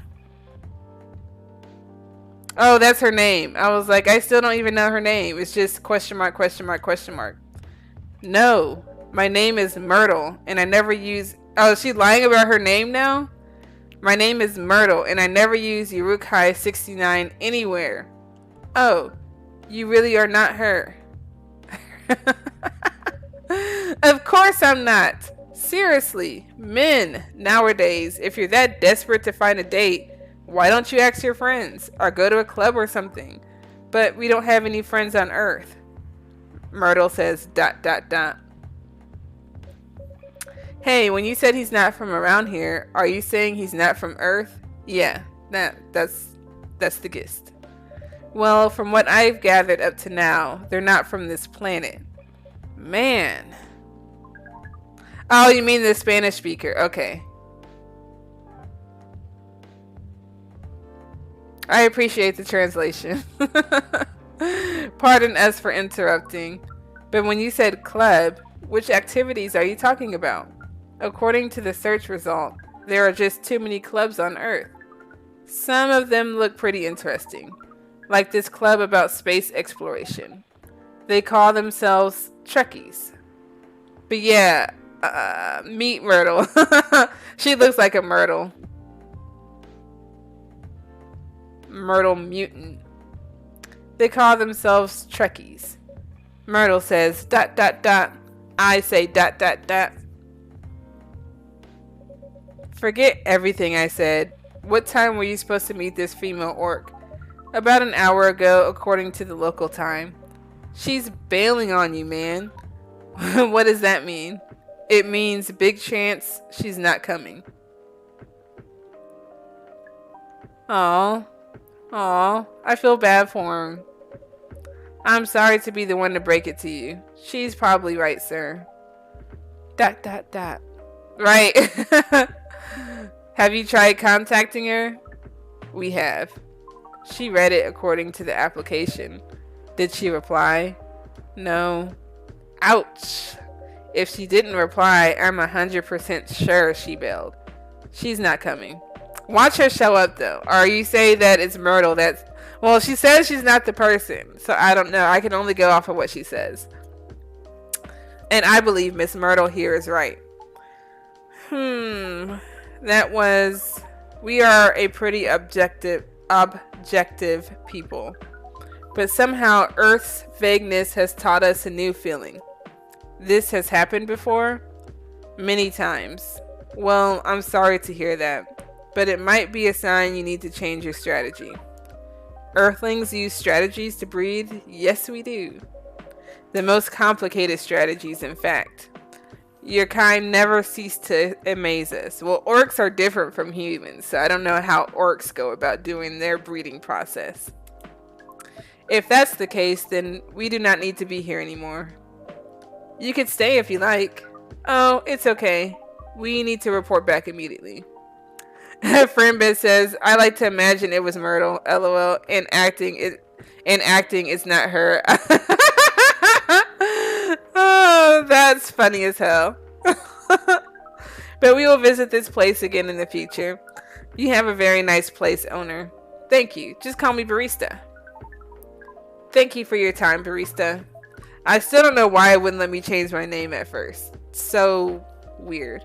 Oh, that's her name. I was like, I still don't even know her name. It's just question mark, question mark, question mark. No, my name is Myrtle, and I never use... Oh, is she lying about her name now? My name is Myrtle, and I never use Uruk-hai 69 anywhere. Oh, you really are not her. Of course I'm not. Seriously, men nowadays, if you're that desperate to find a date, why don't you ask your friends or go to a club or something? But we don't have any friends on Earth. Myrtle says ... Hey, when you said he's not from around here, are you saying he's not from Earth? Yeah, that's the gist. Well, from what I've gathered up to now, they're not from this planet. Man. Oh, you mean the Spanish speaker. Okay. I appreciate the translation. Pardon us for interrupting. But when you said club, which activities are you talking about? According to the search result, there are just too many clubs on Earth. Some of them look pretty interesting, like this club about space exploration. They call themselves Trekkies. But yeah, meet Myrtle. She looks like a Myrtle. Myrtle mutant. They call themselves Trekkies. Myrtle says ... I say ... Forget everything I said. What time were you supposed to meet this female orc? About an hour ago, according to the local time. She's bailing on you, man. What does that mean? It means big chance she's not coming. Aw, I feel bad for him. I'm sorry to be the one to break it to you. She's probably right, sir. ... Right. Have you tried contacting her? We have. She read it according to the application. Did she reply? No. Ouch. If she didn't reply, I'm 100% sure she bailed. She's not coming. Watch her show up though. Or you say that it's Myrtle that's... Well, she says she's not the person. So I don't know. I can only go off of what she says. And I believe Miss Myrtle here is right. That was... We are a pretty objective people. But somehow Earth's vagueness has taught us a new feeling. This has happened before? Many times. Well, I'm sorry to hear that. But it might be a sign you need to change your strategy. Earthlings use strategies to breed? Yes, we do. The most complicated strategies, in fact. Your kind never cease to amaze us. Well, orcs are different from humans, so I don't know how orcs go about doing their breeding process. If that's the case, then we do not need to be here anymore. You could stay if you like. Oh, it's okay. We need to report back immediately. Friendbit says, I like to imagine it was Myrtle. LOL. And acting is not her. Oh, that's funny as hell. But we will visit this place again in the future. You have a very nice place, owner. Thank you. Just call me Barista. Thank you for your time, Barista. I still don't know why it wouldn't let me change my name at first. So weird.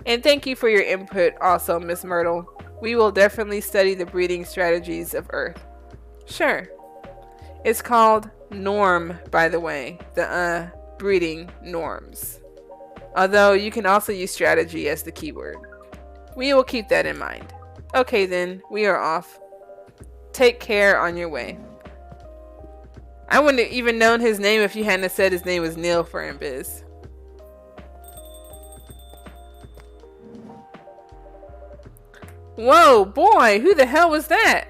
And thank you for your input also, Miss Myrtle. We will definitely study the breeding strategies of Earth. Sure. It's called norm, by the way. The breeding norms. Although you can also use strategy as the keyword. We will keep that in mind. Okay then, we are off. Take care on your way. I wouldn't have even known his name if you hadn't said his name was Neil for Biz. Whoa, boy, who the hell was that?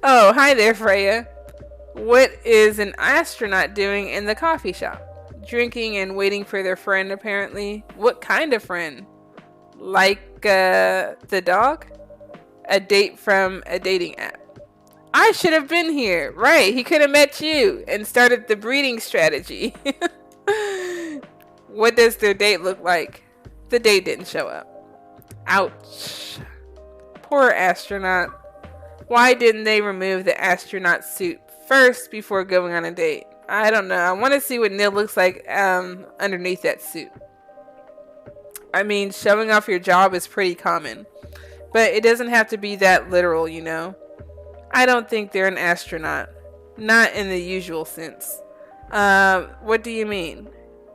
Oh, hi there, Freya. What is an astronaut doing in the coffee shop? Drinking and waiting for their friend, apparently. What kind of friend? Like, the dog? A date from a dating app. I should have been here. Right, he could have met you and started the breeding strategy. What does their date look like? The date didn't show up. Ouch. Poor astronaut. Why didn't they remove the astronaut suit first before going on a date? I don't know. I want to see what Neil looks like underneath that suit. I mean, showing off your job is pretty common. But it doesn't have to be that literal, you know. I don't think they're an astronaut. Not in the usual sense. What do you mean?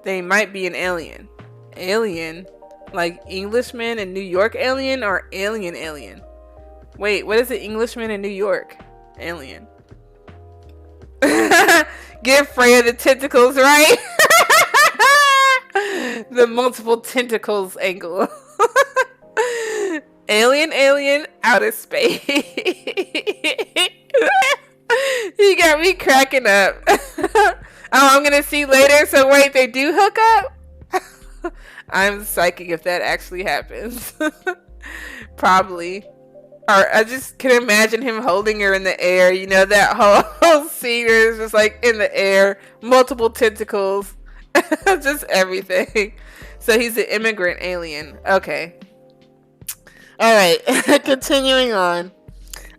They might be an alien. Alien? Like Englishman in New York alien or alien alien? Wait, what is an Englishman in New York? Alien. Give Freya the tentacles, right? The multiple tentacles angle. Alien, alien, outer space. You got me cracking up. Oh, I'm gonna see later. So wait, they do hook up? I'm psychic if that actually happens. Probably. Or I just can imagine him holding her in the air. You know, that whole scene is just like in the air. Multiple tentacles. Just everything. So he's an immigrant alien. Okay. Alright. Continuing on.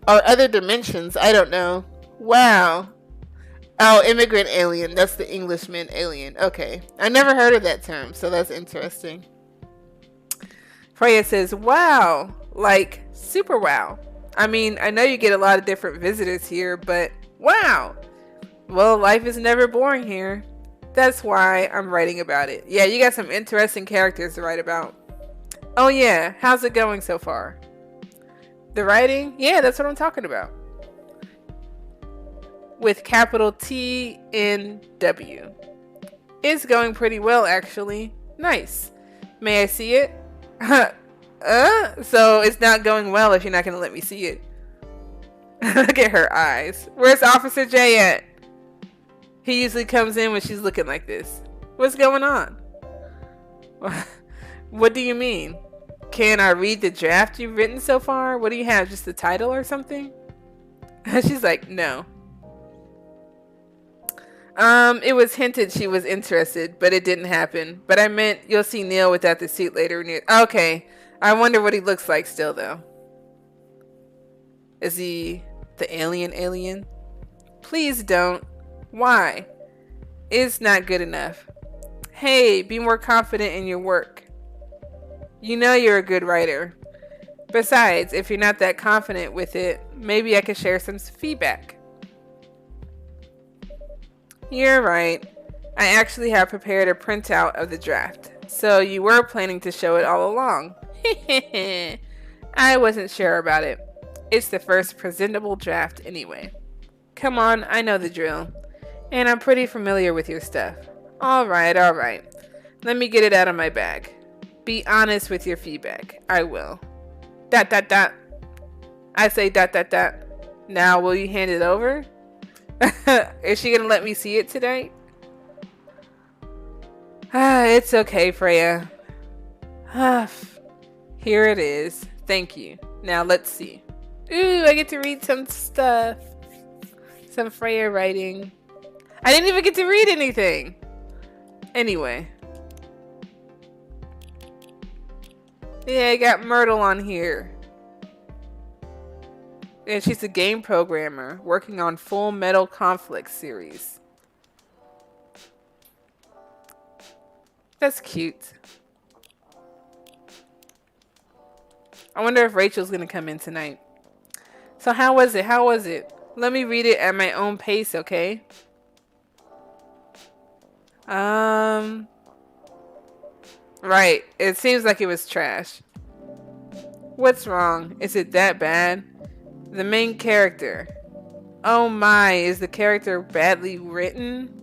Or other dimensions. I don't know. Wow. Oh, immigrant alien. That's the Englishman alien. Okay. I never heard of that term, so that's interesting. Freya says, wow. Like, super wow. I mean, I know you get a lot of different visitors here, but wow. Well, life is never boring here. That's why I'm writing about it. Yeah, you got some interesting characters to write about. Oh yeah, how's it going so far? The writing? Yeah, that's what I'm talking about. With capital T N W. It's going pretty well, actually. Nice. May I see it? So it's not going well if you're not going to let me see it. Look at her eyes. Where's Officer J at? He usually comes in when she's looking like this. What's going on? What do you mean? Can I read the draft you've written so far? What do you have? Just the title or something? She's like, no. It was hinted she was interested, but it didn't happen. But I meant you'll see Neil without the suit later. Okay. I wonder what he looks like still, though. Is he the alien? Please don't. Why? It's not good enough. Hey, be more confident in your work. You know you're a good writer. Besides, if you're not that confident with it, maybe I could share some feedback. You're right. I actually have prepared a printout of the draft. So you were planning to show it all along. I wasn't sure about it. It's the first presentable draft anyway. Come on, I know the drill. And I'm pretty familiar with your stuff. Alright. Let me get it out of my bag. Be honest with your feedback. I will. ... I say ... Now, will you hand it over? Is she gonna let me see it tonight? It's okay, Freya. Here it is. Thank you. Now, let's see. Ooh, I get to read some stuff. Some Freya writing. I didn't even get to read anything. Anyway. Yeah, I got Myrtle on here. And she's a game programmer working on Full Metal Conflict series. That's cute. I wonder if Rachel's gonna come in tonight. So how was it? Let me read it at my own pace, okay? Right. It seems like it was trash. What's wrong? Is it that bad? The main character. Oh my, is the character badly written?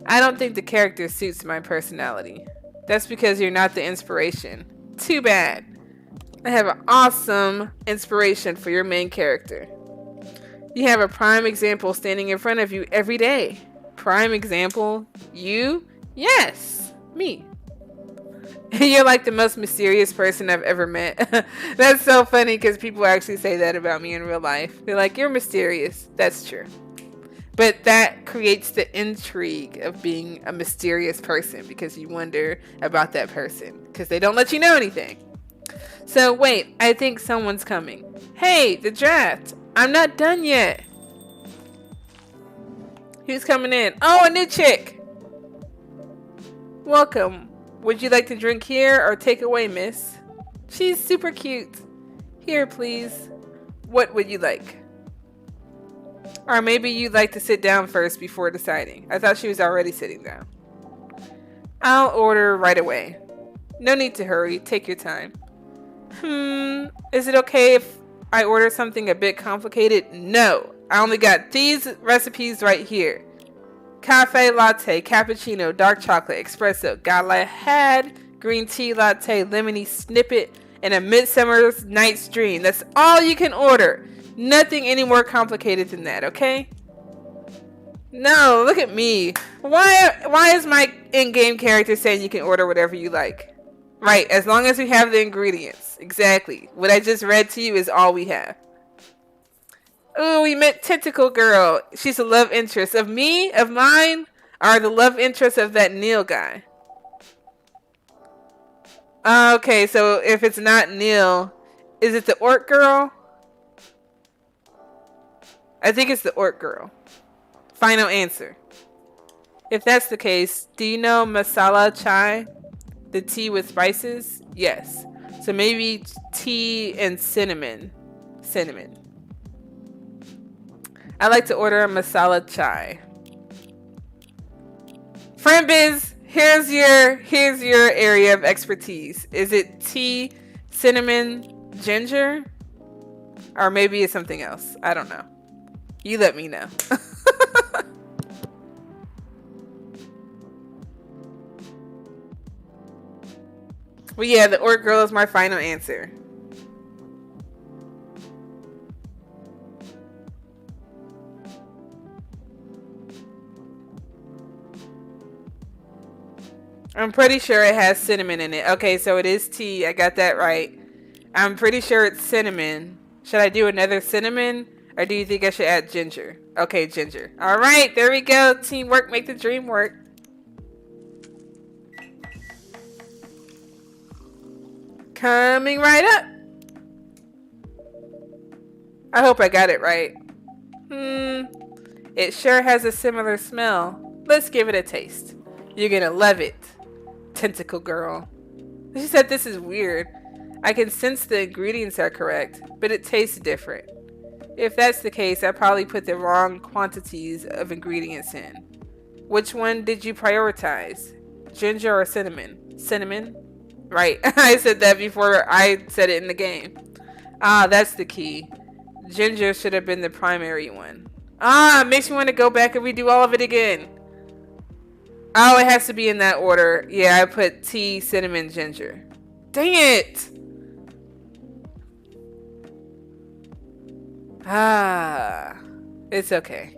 I don't think the character suits my personality. That's because you're not the inspiration. Too bad. I have an awesome inspiration for your main character. You have a prime example standing in front of you every day. Prime example? You? Yes, me. You're like the most mysterious person I've ever met. That's so funny because people actually say that about me in real life. They're like, you're mysterious. That's true. But that creates the intrigue of being a mysterious person because you wonder about that person because they don't let you know anything. So wait, I think someone's coming. Hey, the draft. I'm not done yet. Who's coming in? Oh, a new chick. Welcome. Would you like to drink here or take away, miss? She's super cute. Here, please. What would you like? Or maybe you'd like to sit down first before deciding. I thought she was already sitting down. I'll order right away. No need to hurry. Take your time. Is it okay if I order something a bit complicated? No. I only got these recipes right here. Cafe latte, cappuccino, dark chocolate, espresso, galahad, green tea latte, lemony snippet, and a Midsummer's Night's Dream. That's all you can order. Nothing any more complicated than that, okay? No, look at me. Why is my in-game character saying you can order whatever you like? Right, as long as we have the ingredients. Exactly. What I just read to you is all we have. Ooh, we met Tentacle Girl. She's a love interest of me, of mine, or the love interest of that Neil guy. Okay, so if it's not Neil, is it the orc girl? I think it's the orc girl. Final answer. If that's the case, do you know masala chai? The tea with spices? Yes. So maybe tea and cinnamon. Cinnamon. I like to order a masala chai. Friend Biz, here's your area of expertise. Is it tea, cinnamon, ginger? Or maybe it's something else. I don't know. You let me know. Well, yeah, the orc girl is my final answer. I'm pretty sure it has cinnamon in it. Okay, so it is tea. I got that right. I'm pretty sure it's cinnamon. Should I do another cinnamon? Or do you think I should add ginger? Okay, ginger. All right, there we go. Teamwork make the dream work. Coming right up. I hope I got it right. It sure has a similar smell. Let's give it a taste. You're gonna love it. Tentacle Girl. She said this is weird. I can sense the ingredients are correct, but it tastes different. If that's the case, I probably put the wrong quantities of ingredients in. Which one did you prioritize? Ginger or cinnamon? Cinnamon? Right, I said that before I said it in the game. Ah, that's the key. Ginger should have been the primary one. Ah, it makes me want to go back and redo all of it again. Oh, it has to be in that order. Yeah, I put tea, cinnamon, ginger. Dang it! Ah, it's okay.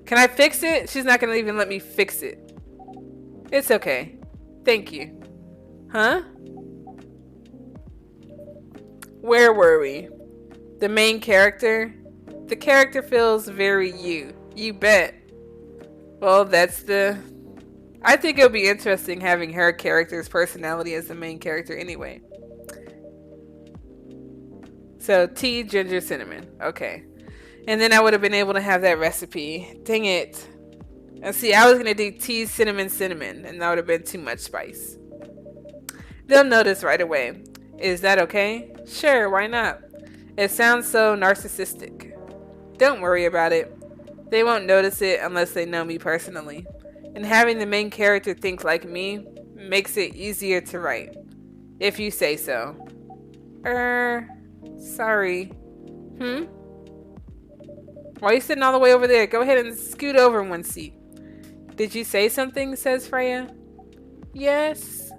Can I fix it? She's not going to even let me fix it. It's okay. Thank you. Huh? Where were we? The main character? The character feels very you. You bet. Well, that's the... I think it'll be interesting having her character's personality as the main character anyway. So, tea, ginger, cinnamon. Okay. And then I would have been able to have that recipe. Dang it. And see, I was going to do tea, cinnamon, cinnamon. And that would have been too much spice. They'll notice right away. Is that okay? Sure, why not? It sounds so narcissistic. Don't worry about it. They won't notice it unless they know me personally. And having the main character think like me makes it easier to write. If you say so. Sorry. Hmm? Why are you sitting all the way over there? Go ahead and scoot over one seat. Did you say something? Says Freya. Yes.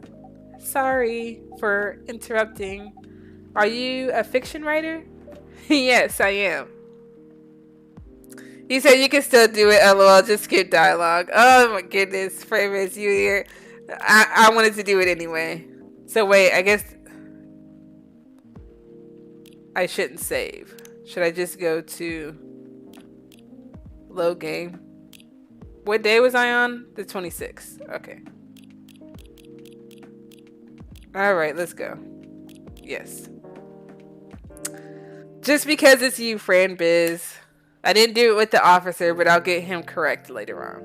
Sorry for interrupting. Are you a fiction writer? Yes, I am. You said you can still do it, lol. Just skip dialogue. Oh my goodness. Freya, is you here? I wanted to do it anyway. So wait, I guess I shouldn't save. Should I just go to load game? What day was I on? The 26th. Okay. Alright, let's go. Yes. Just because it's you, Fran Biz. I didn't do it with the officer, but I'll get him correct later on.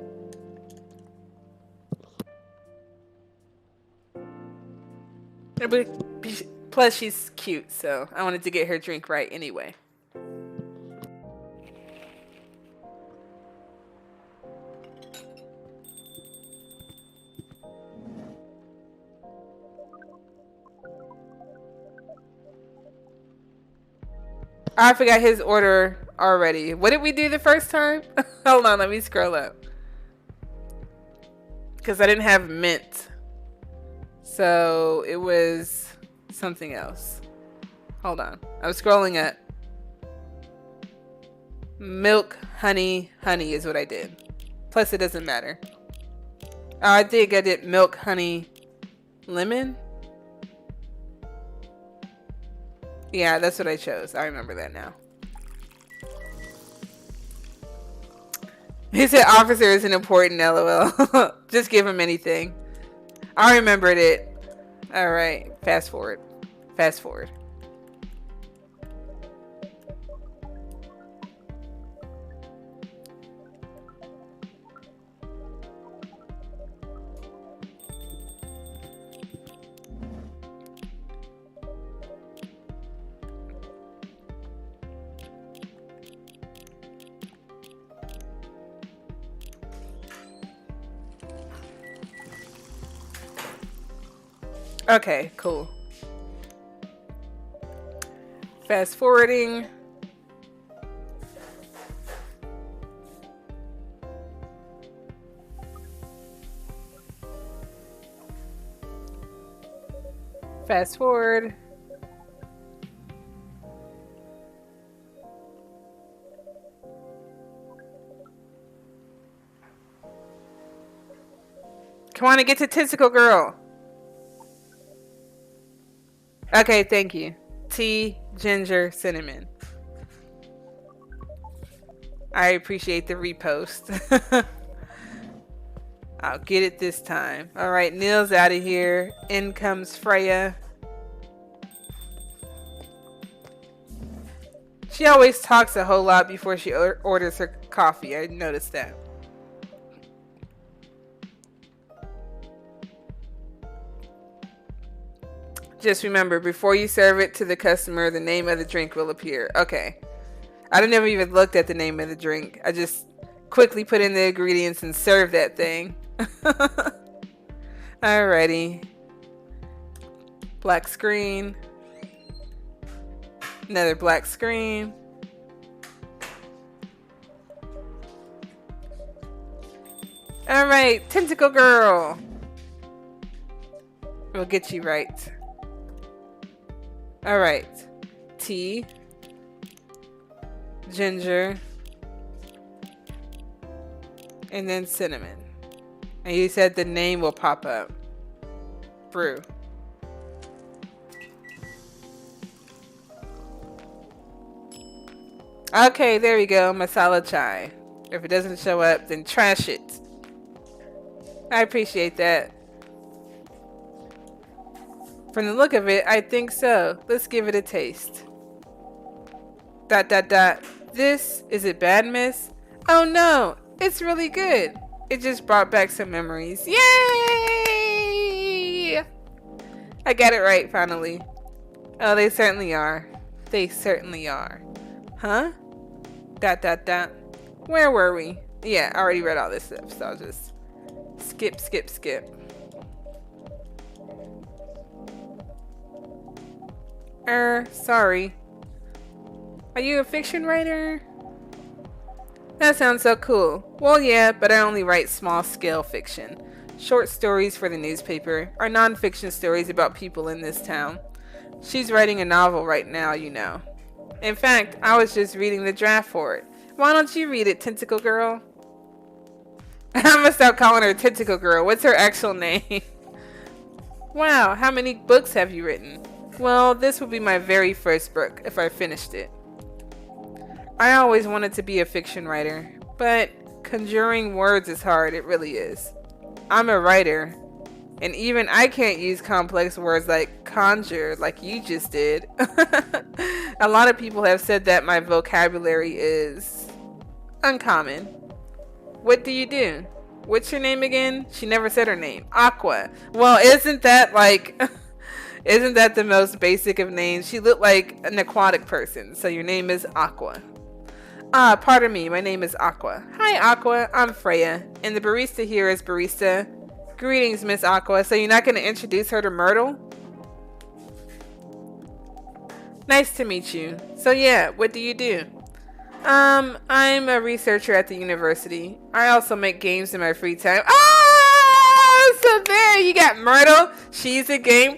Plus, she's cute, so I wanted to get her drink right anyway. I forgot his order already. What did we do the first time? Hold on, let me scroll up. Because I didn't have mint. So it was something else. Hold on. I was scrolling up. Milk, honey, honey is what I did. Plus it doesn't matter. I think I did milk, honey, lemon. Yeah, that's what I chose. I remember that now. He said officer isn't important, lol. Just give him anything. I remembered it. Alright, fast forward. Fast forward. Okay, cool. Fast forwarding. Fast forward. Come on and get to Tentacle Girl. Okay, thank you. Tea, ginger, cinnamon. I appreciate the repost. I'll get it this time. Alright, Neil's out of here. In comes Freya. She always talks a whole lot before she orders her coffee. I noticed that. Just remember, before you serve it to the customer, the name of the drink will appear. Okay. I never even looked at the name of the drink. I just quickly put in the ingredients and served that thing. Alrighty. Black screen. Another black screen. Alright, Tentacle Girl. We'll get you right. Alright. Tea. Ginger. And then cinnamon. And you said the name will pop up. Brew. Okay, there we go. Masala chai. If it doesn't show up, then trash it. I appreciate that. From the look of it, I think so. Let's give it a taste. ... This, is it bad, miss? Oh no, it's really good. It just brought back some memories. Yay! I got it right, finally. Oh, they certainly are. They certainly are. Huh? ... Where were we? Yeah, I already read all this stuff, so I'll just skip. Sorry. Are you a fiction writer? That sounds so cool. Well, yeah, but I only write small-scale fiction. Short stories for the newspaper, or non-fiction stories about people in this town. She's writing a novel right now, you know. In fact, I was just reading the draft for it. Why don't you read it, Tentacle Girl? I'm gonna stop calling her Tentacle Girl. What's her actual name? Wow, how many books have you written? Well, this will be my very first book, if I finished it. I always wanted to be a fiction writer, but conjuring words is hard, it really is. I'm a writer, and even I can't use complex words like conjure, like you just did. A lot of people have said that my vocabulary is uncommon. What do you do? What's your name again? She never said her name. Aqua. Well, isn't that like... Isn't that the most basic of names? She looked like an aquatic person, so your name is Aqua. Ah, pardon me, my name is Aqua. Hi, Aqua, I'm Freya, and the barista here is Barista. Greetings, Miss Aqua. So you're not going to introduce her to Myrtle? Nice to meet you. So yeah, what do you do? I'm a researcher at the university. I also make games in my free time. Oh, so there you got Myrtle. She's a gaming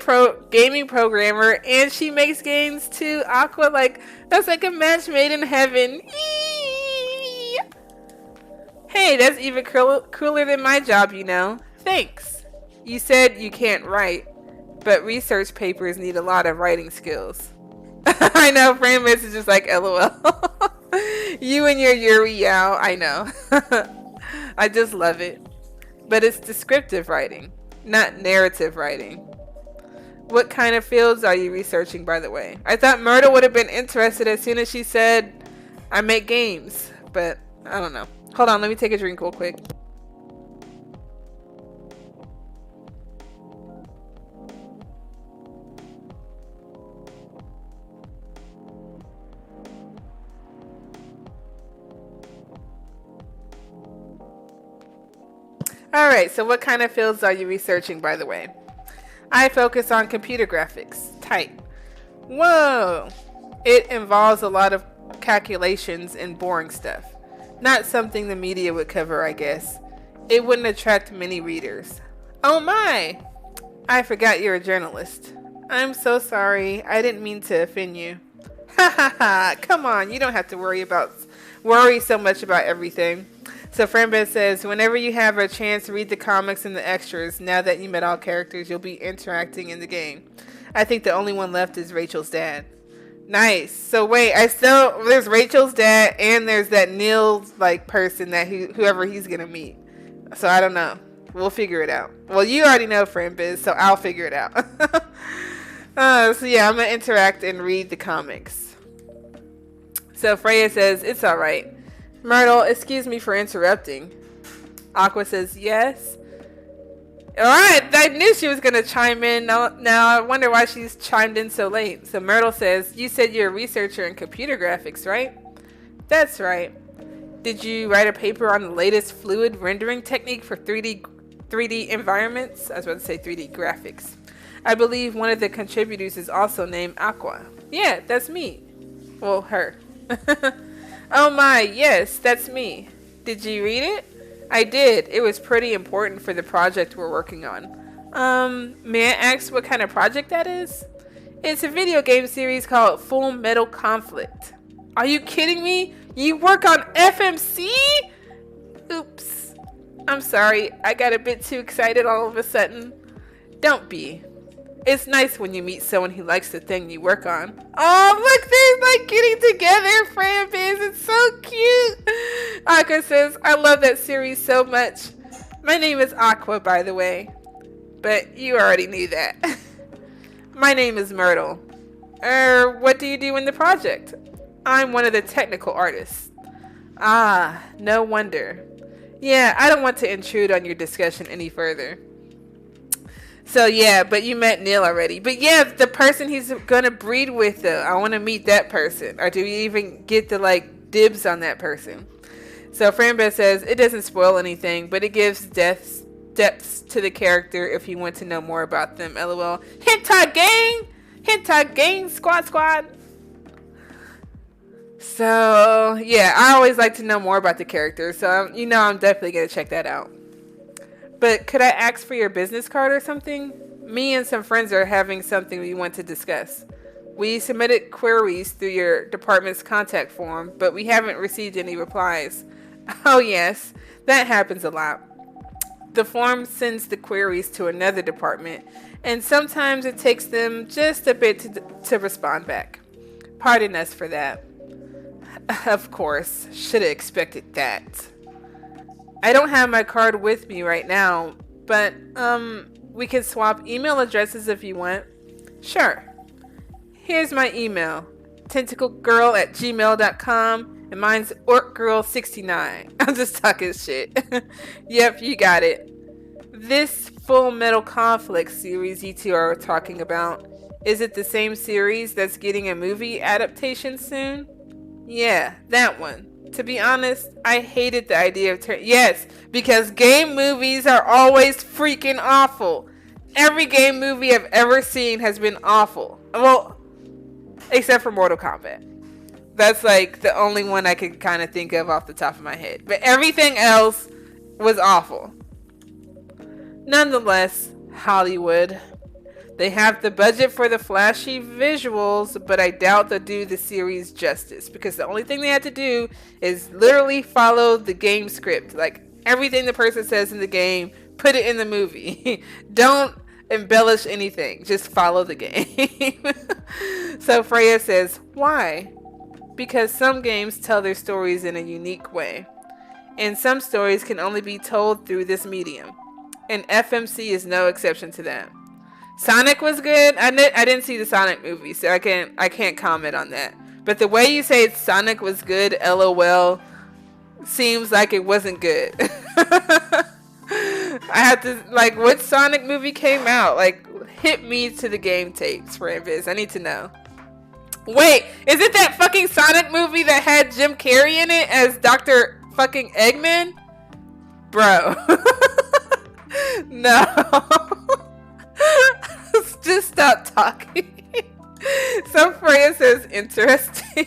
programmer, and she makes games too. Aqua, like, that's like a match made in heaven. Eee! Hey, that's even cooler than my job, you know. Thanks. You said you can't write, but research papers need a lot of writing skills. I know, Framus is just like, LOL. You and your Yuri Yao, I know. I just love it. But it's descriptive writing, not narrative writing. What kind of fields are you researching, by the way? I thought Myrtle would have been interested as soon as she said, I make games. But, I don't know. Hold on, let me take a drink real quick. Alright, so what kind of fields are you researching, by the way? I focus on computer graphics. Tight. Whoa! It involves a lot of calculations and boring stuff. Not something the media would cover, I guess. It wouldn't attract many readers. Oh my! I forgot you're a journalist. I'm so sorry. I didn't mean to offend you. Ha ha ha! Come on, you don't have to worry so much about everything. So Framebed says, whenever you have a chance, read the comics and the extras. Now that you met all characters, you'll be interacting in the game. I think the only one left is Rachel's dad. Nice. So wait, there's Rachel's dad and there's that Neil like person that whoever he's gonna meet. So I don't know. We'll figure it out. Well, you already know Framebed, so I'll figure it out. So yeah, I'm gonna interact and read the comics. So Freya says, it's alright. Myrtle, excuse me for interrupting. Aqua says, yes. Alright, I knew she was going to chime in. Now I wonder why she's chimed in so late. So Myrtle says, you said you're a researcher in computer graphics, right? That's right. Did you write a paper on the latest fluid rendering technique for 3D environments? I was about to say 3D graphics. I believe one of the contributors is also named Aqua. Yeah, that's me. Well, her. Oh my, yes, that's me. Did you read it? I did. It was pretty important for the project we're working on. May I ask what kind of project that is? It's a video game series called Full Metal Conflict. Are you kidding me? You work on FMC? Oops. I'm sorry, I got a bit too excited all of a sudden. Don't be. It's nice when you meet someone who likes the thing you work on. Oh, look, they're like getting together, Framebase. It's so cute. Aqua says, I love that series so much. My name is Aqua, by the way. But you already knew that. My name is Myrtle. What do you do in the project? I'm one of the technical artists. Ah, no wonder. Yeah, I don't want to intrude on your discussion any further. So yeah, but you met Neil already. But yeah, the person he's gonna breed with though, I want to meet that person. Or do we even get to like dibs on that person? So Framebed says, it doesn't spoil anything, but it gives depths to the character if you want to know more about them. LOL. Hentai gang! Hentai gang! Squad! So, yeah, I always like to know more about the characters. So, I'm definitely going to check that out. But could I ask for your business card or something? Me and some friends are having something we want to discuss. We submitted queries through your department's contact form, but we haven't received any replies. Oh, yes, that happens a lot. The form sends the queries to another department, and sometimes it takes them just a bit to respond back. Pardon us for that. Of course, should have expected that. I don't have my card with me right now, but we can swap email addresses if you want. Sure. Here's my email, tentaclegirl@gmail.com, and mine's orcgirl69. I'm just talking shit. Yep, you got it. This Full Metal Conflict series you two are talking about, is it the same series that's getting a movie adaptation soon? Yeah, that one. To be honest, I hated the idea of yes, because game movies are always freaking awful. Every game movie I've ever seen has been awful. Well, except for Mortal Kombat. That's like the only one I can kind of think of off the top of my head. But everything else was awful. Nonetheless, Hollywood. They have the budget for the flashy visuals, but I doubt they'll do the series justice, because the only thing they have to do is literally follow the game script. Like, everything the person says in the game, put it in the movie. Don't embellish anything. Just follow the game. So Freya says, why? Because some games tell their stories in a unique way, and some stories can only be told through this medium. And FMC is no exception to that. Sonic was good. I didn't see the Sonic movie, so I can't comment on that. But the way you say Sonic was good, LOL, seems like it wasn't good. I have to, like, what Sonic movie came out? Like, hit me to the game tapes for Invis. I need to know. Wait, is it that fucking Sonic movie that had Jim Carrey in it as Dr. fucking Eggman? Bro. No. Just stop talking. So Freya says, interesting.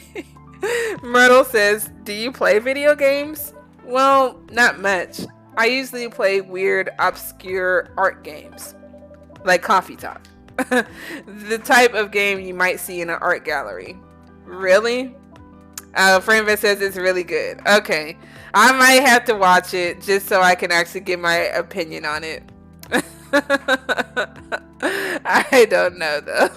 Myrtle says, do you play video games? Well, not much. I usually play weird, obscure art games. Like Coffee Talk. The type of game you might see in an art gallery. Really? Franvet says it's really good. Okay. I might have to watch it just so I can actually give my opinion on it. I don't know though.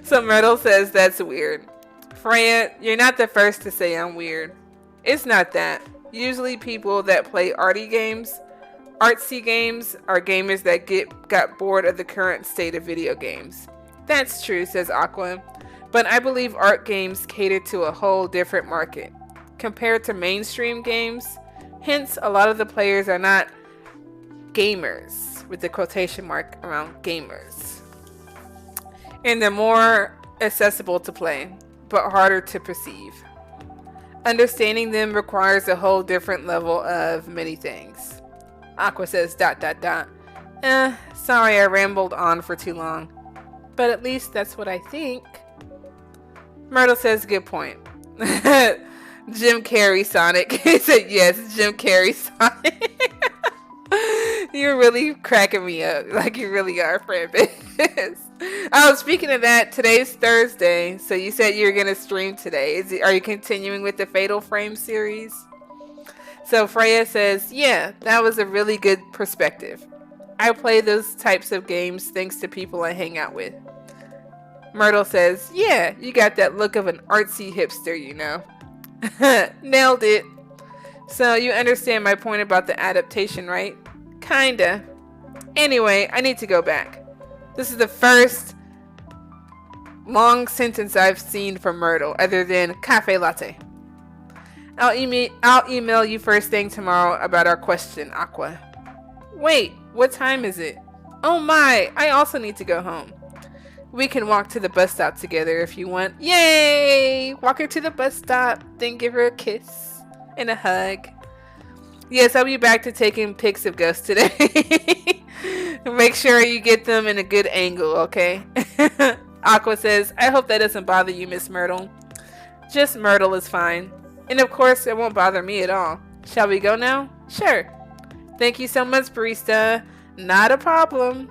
So Myrtle says that's weird. Freya, you're not the first to say I'm weird. It's not that. Usually people that play artsy games are gamers that got bored of the current state of video games. That's true, says Aqua. But I believe art games cater to a whole different market compared to mainstream games. Hence, a lot of the players are not gamers, with the quotation mark around gamers. And they're more accessible to play, but harder to perceive. Understanding them requires a whole different level of many things. Aqua says ... Sorry I rambled on for too long. But at least that's what I think. Myrtle says, good point. Jim Carrey Sonic. He said, yes, Jim Carrey Sonic. You're really cracking me up. Like you really are, Francis. Oh, speaking of that, today's Thursday. So you said you were going to stream today. Are you continuing with the Fatal Frame series? So Freya says, yeah, that was a really good perspective. I play those types of games thanks to people I hang out with. Myrtle says, yeah, you got that look of an artsy hipster, you know. Nailed it. So you understand my point about the adaptation, right? Kinda. Anyway, I need to go back. This is the first long sentence I've seen from Myrtle, other than cafe latte. I'll email you first thing tomorrow about our question, Aqua. Wait, what time is it? Oh my, I also need to go home. We can walk to the bus stop together if you want. Yay! Walk her to the bus stop, then give her a kiss and a hug. Yes, I'll be back to taking pics of ghosts today. Make sure you get them in a good angle, okay? Aqua says, I hope that doesn't bother you, Miss Myrtle. Just Myrtle is fine. And of course, it won't bother me at all. Shall we go now? Sure. Thank you so much, Barista. Not a problem.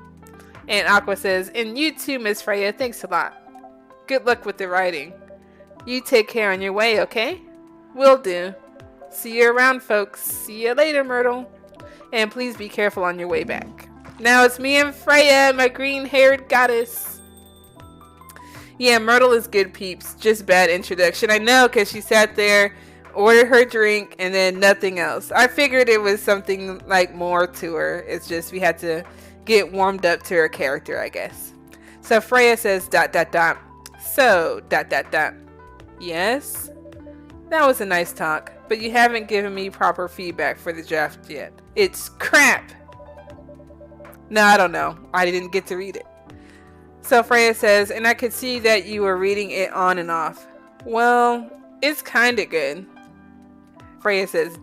And Aqua says, and you too, Miss Freya. Thanks a lot. Good luck with the writing. You take care on your way, okay? Will do. See you around, folks. See you later, Myrtle. And please be careful on your way back. Now it's me and Freya, my green-haired goddess. Yeah, Myrtle is good, peeps. Just bad introduction. I know, because she sat there, ordered her drink, and then nothing else. I figured it was something like more to her. It's just we had to get warmed up to her character, I guess. So Freya says, ... So, ... Yes? That was a nice talk, but you haven't given me proper feedback for the draft yet. It's crap! No, I don't know. I didn't get to read it. So Freya says, and I could see that you were reading it on and off. Well, it's kinda good. Freya says, ...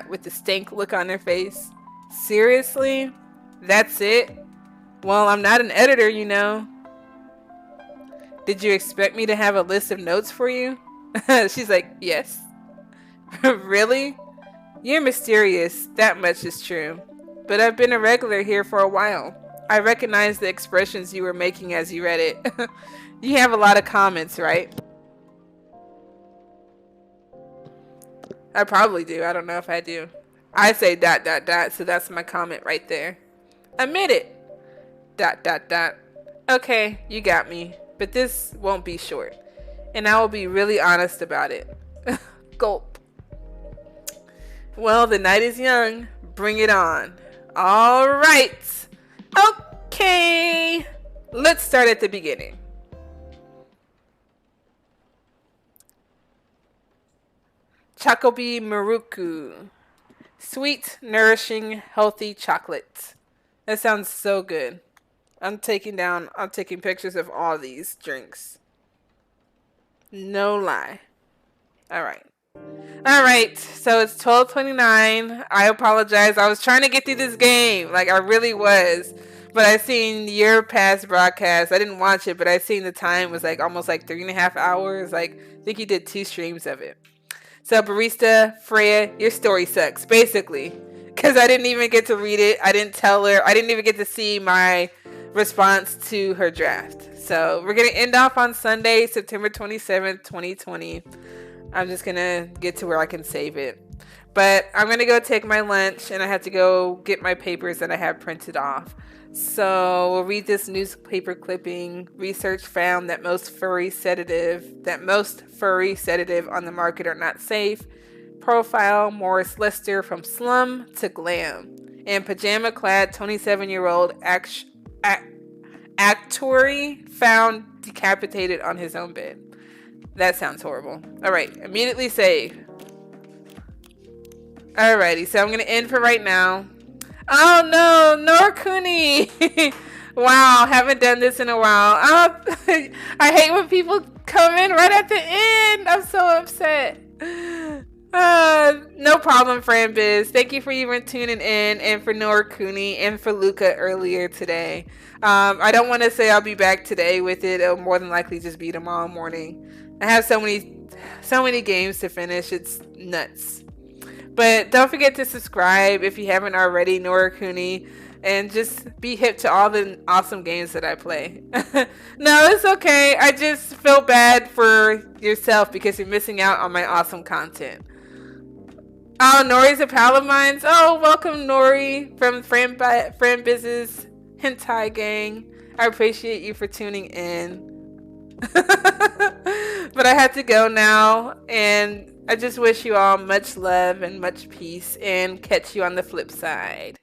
with the stank look on her face. Seriously? That's it? Well, I'm not an editor, you know. Did you expect me to have a list of notes for you? She's like, yes. Really? You're mysterious. That much is true. But I've been a regular here for a while. I recognize the expressions you were making as you read it. You have a lot of comments, right? I probably do. I don't know if I do. I say ... so that's my comment right there. Admit it. ... Okay, you got me. But this won't be short. And I will be really honest about it. Gulp. Well, the night is young. Bring it on. All right. Okay. Let's start at the beginning. Chocobi Maruku. Sweet, nourishing, healthy chocolate. That sounds so good. I'm taking pictures of all these drinks. No lie. Alright, so it's 12:29. I apologize. I was trying to get through this game. Like, I really was. But I seen your past broadcast. I didn't watch it, but I seen the time was like almost like 3.5 hours. Like, I think you did 2 streams of it. So, Barista, Freya, your story sucks, basically. Because I didn't even get to read it. I didn't tell her. I didn't even get to see my response to her draft. So we're gonna end off on Sunday, September 27th, 2020. I'm just gonna get to where I can save it. But I'm gonna go take my lunch, and I have to go get my papers that I have printed off. So we'll read this newspaper clipping. Research found that most furry sedative on the market are not safe. Profile Morris Lester from slum to glam. And pajama-clad 27-year-old actuary found decapitated on his own bed. That sounds horrible. Alright, immediately save. Alrighty, so I'm going to end for right now. Oh no, Norkuni! Wow, haven't done this in a while. I hate when people come in right at the end. I'm so upset. No problem, Franbiz. Thank you for even tuning in, and for Norkuni, and for Luca earlier today. I don't want to say I'll be back today with it. It'll more than likely just be tomorrow morning. I have so many games to finish. It's nuts. But don't forget to subscribe if you haven't already, Norkuni, and just be hip to all the awesome games that I play. No, it's okay. I just feel bad for yourself because you're missing out on my awesome content. Oh, Nori's a pal of mine. Oh, welcome, Nori, from Franbiz's Hentai Gang. I appreciate you for tuning in. But I have to go now, and I just wish you all much love and much peace, and catch you on the flip side.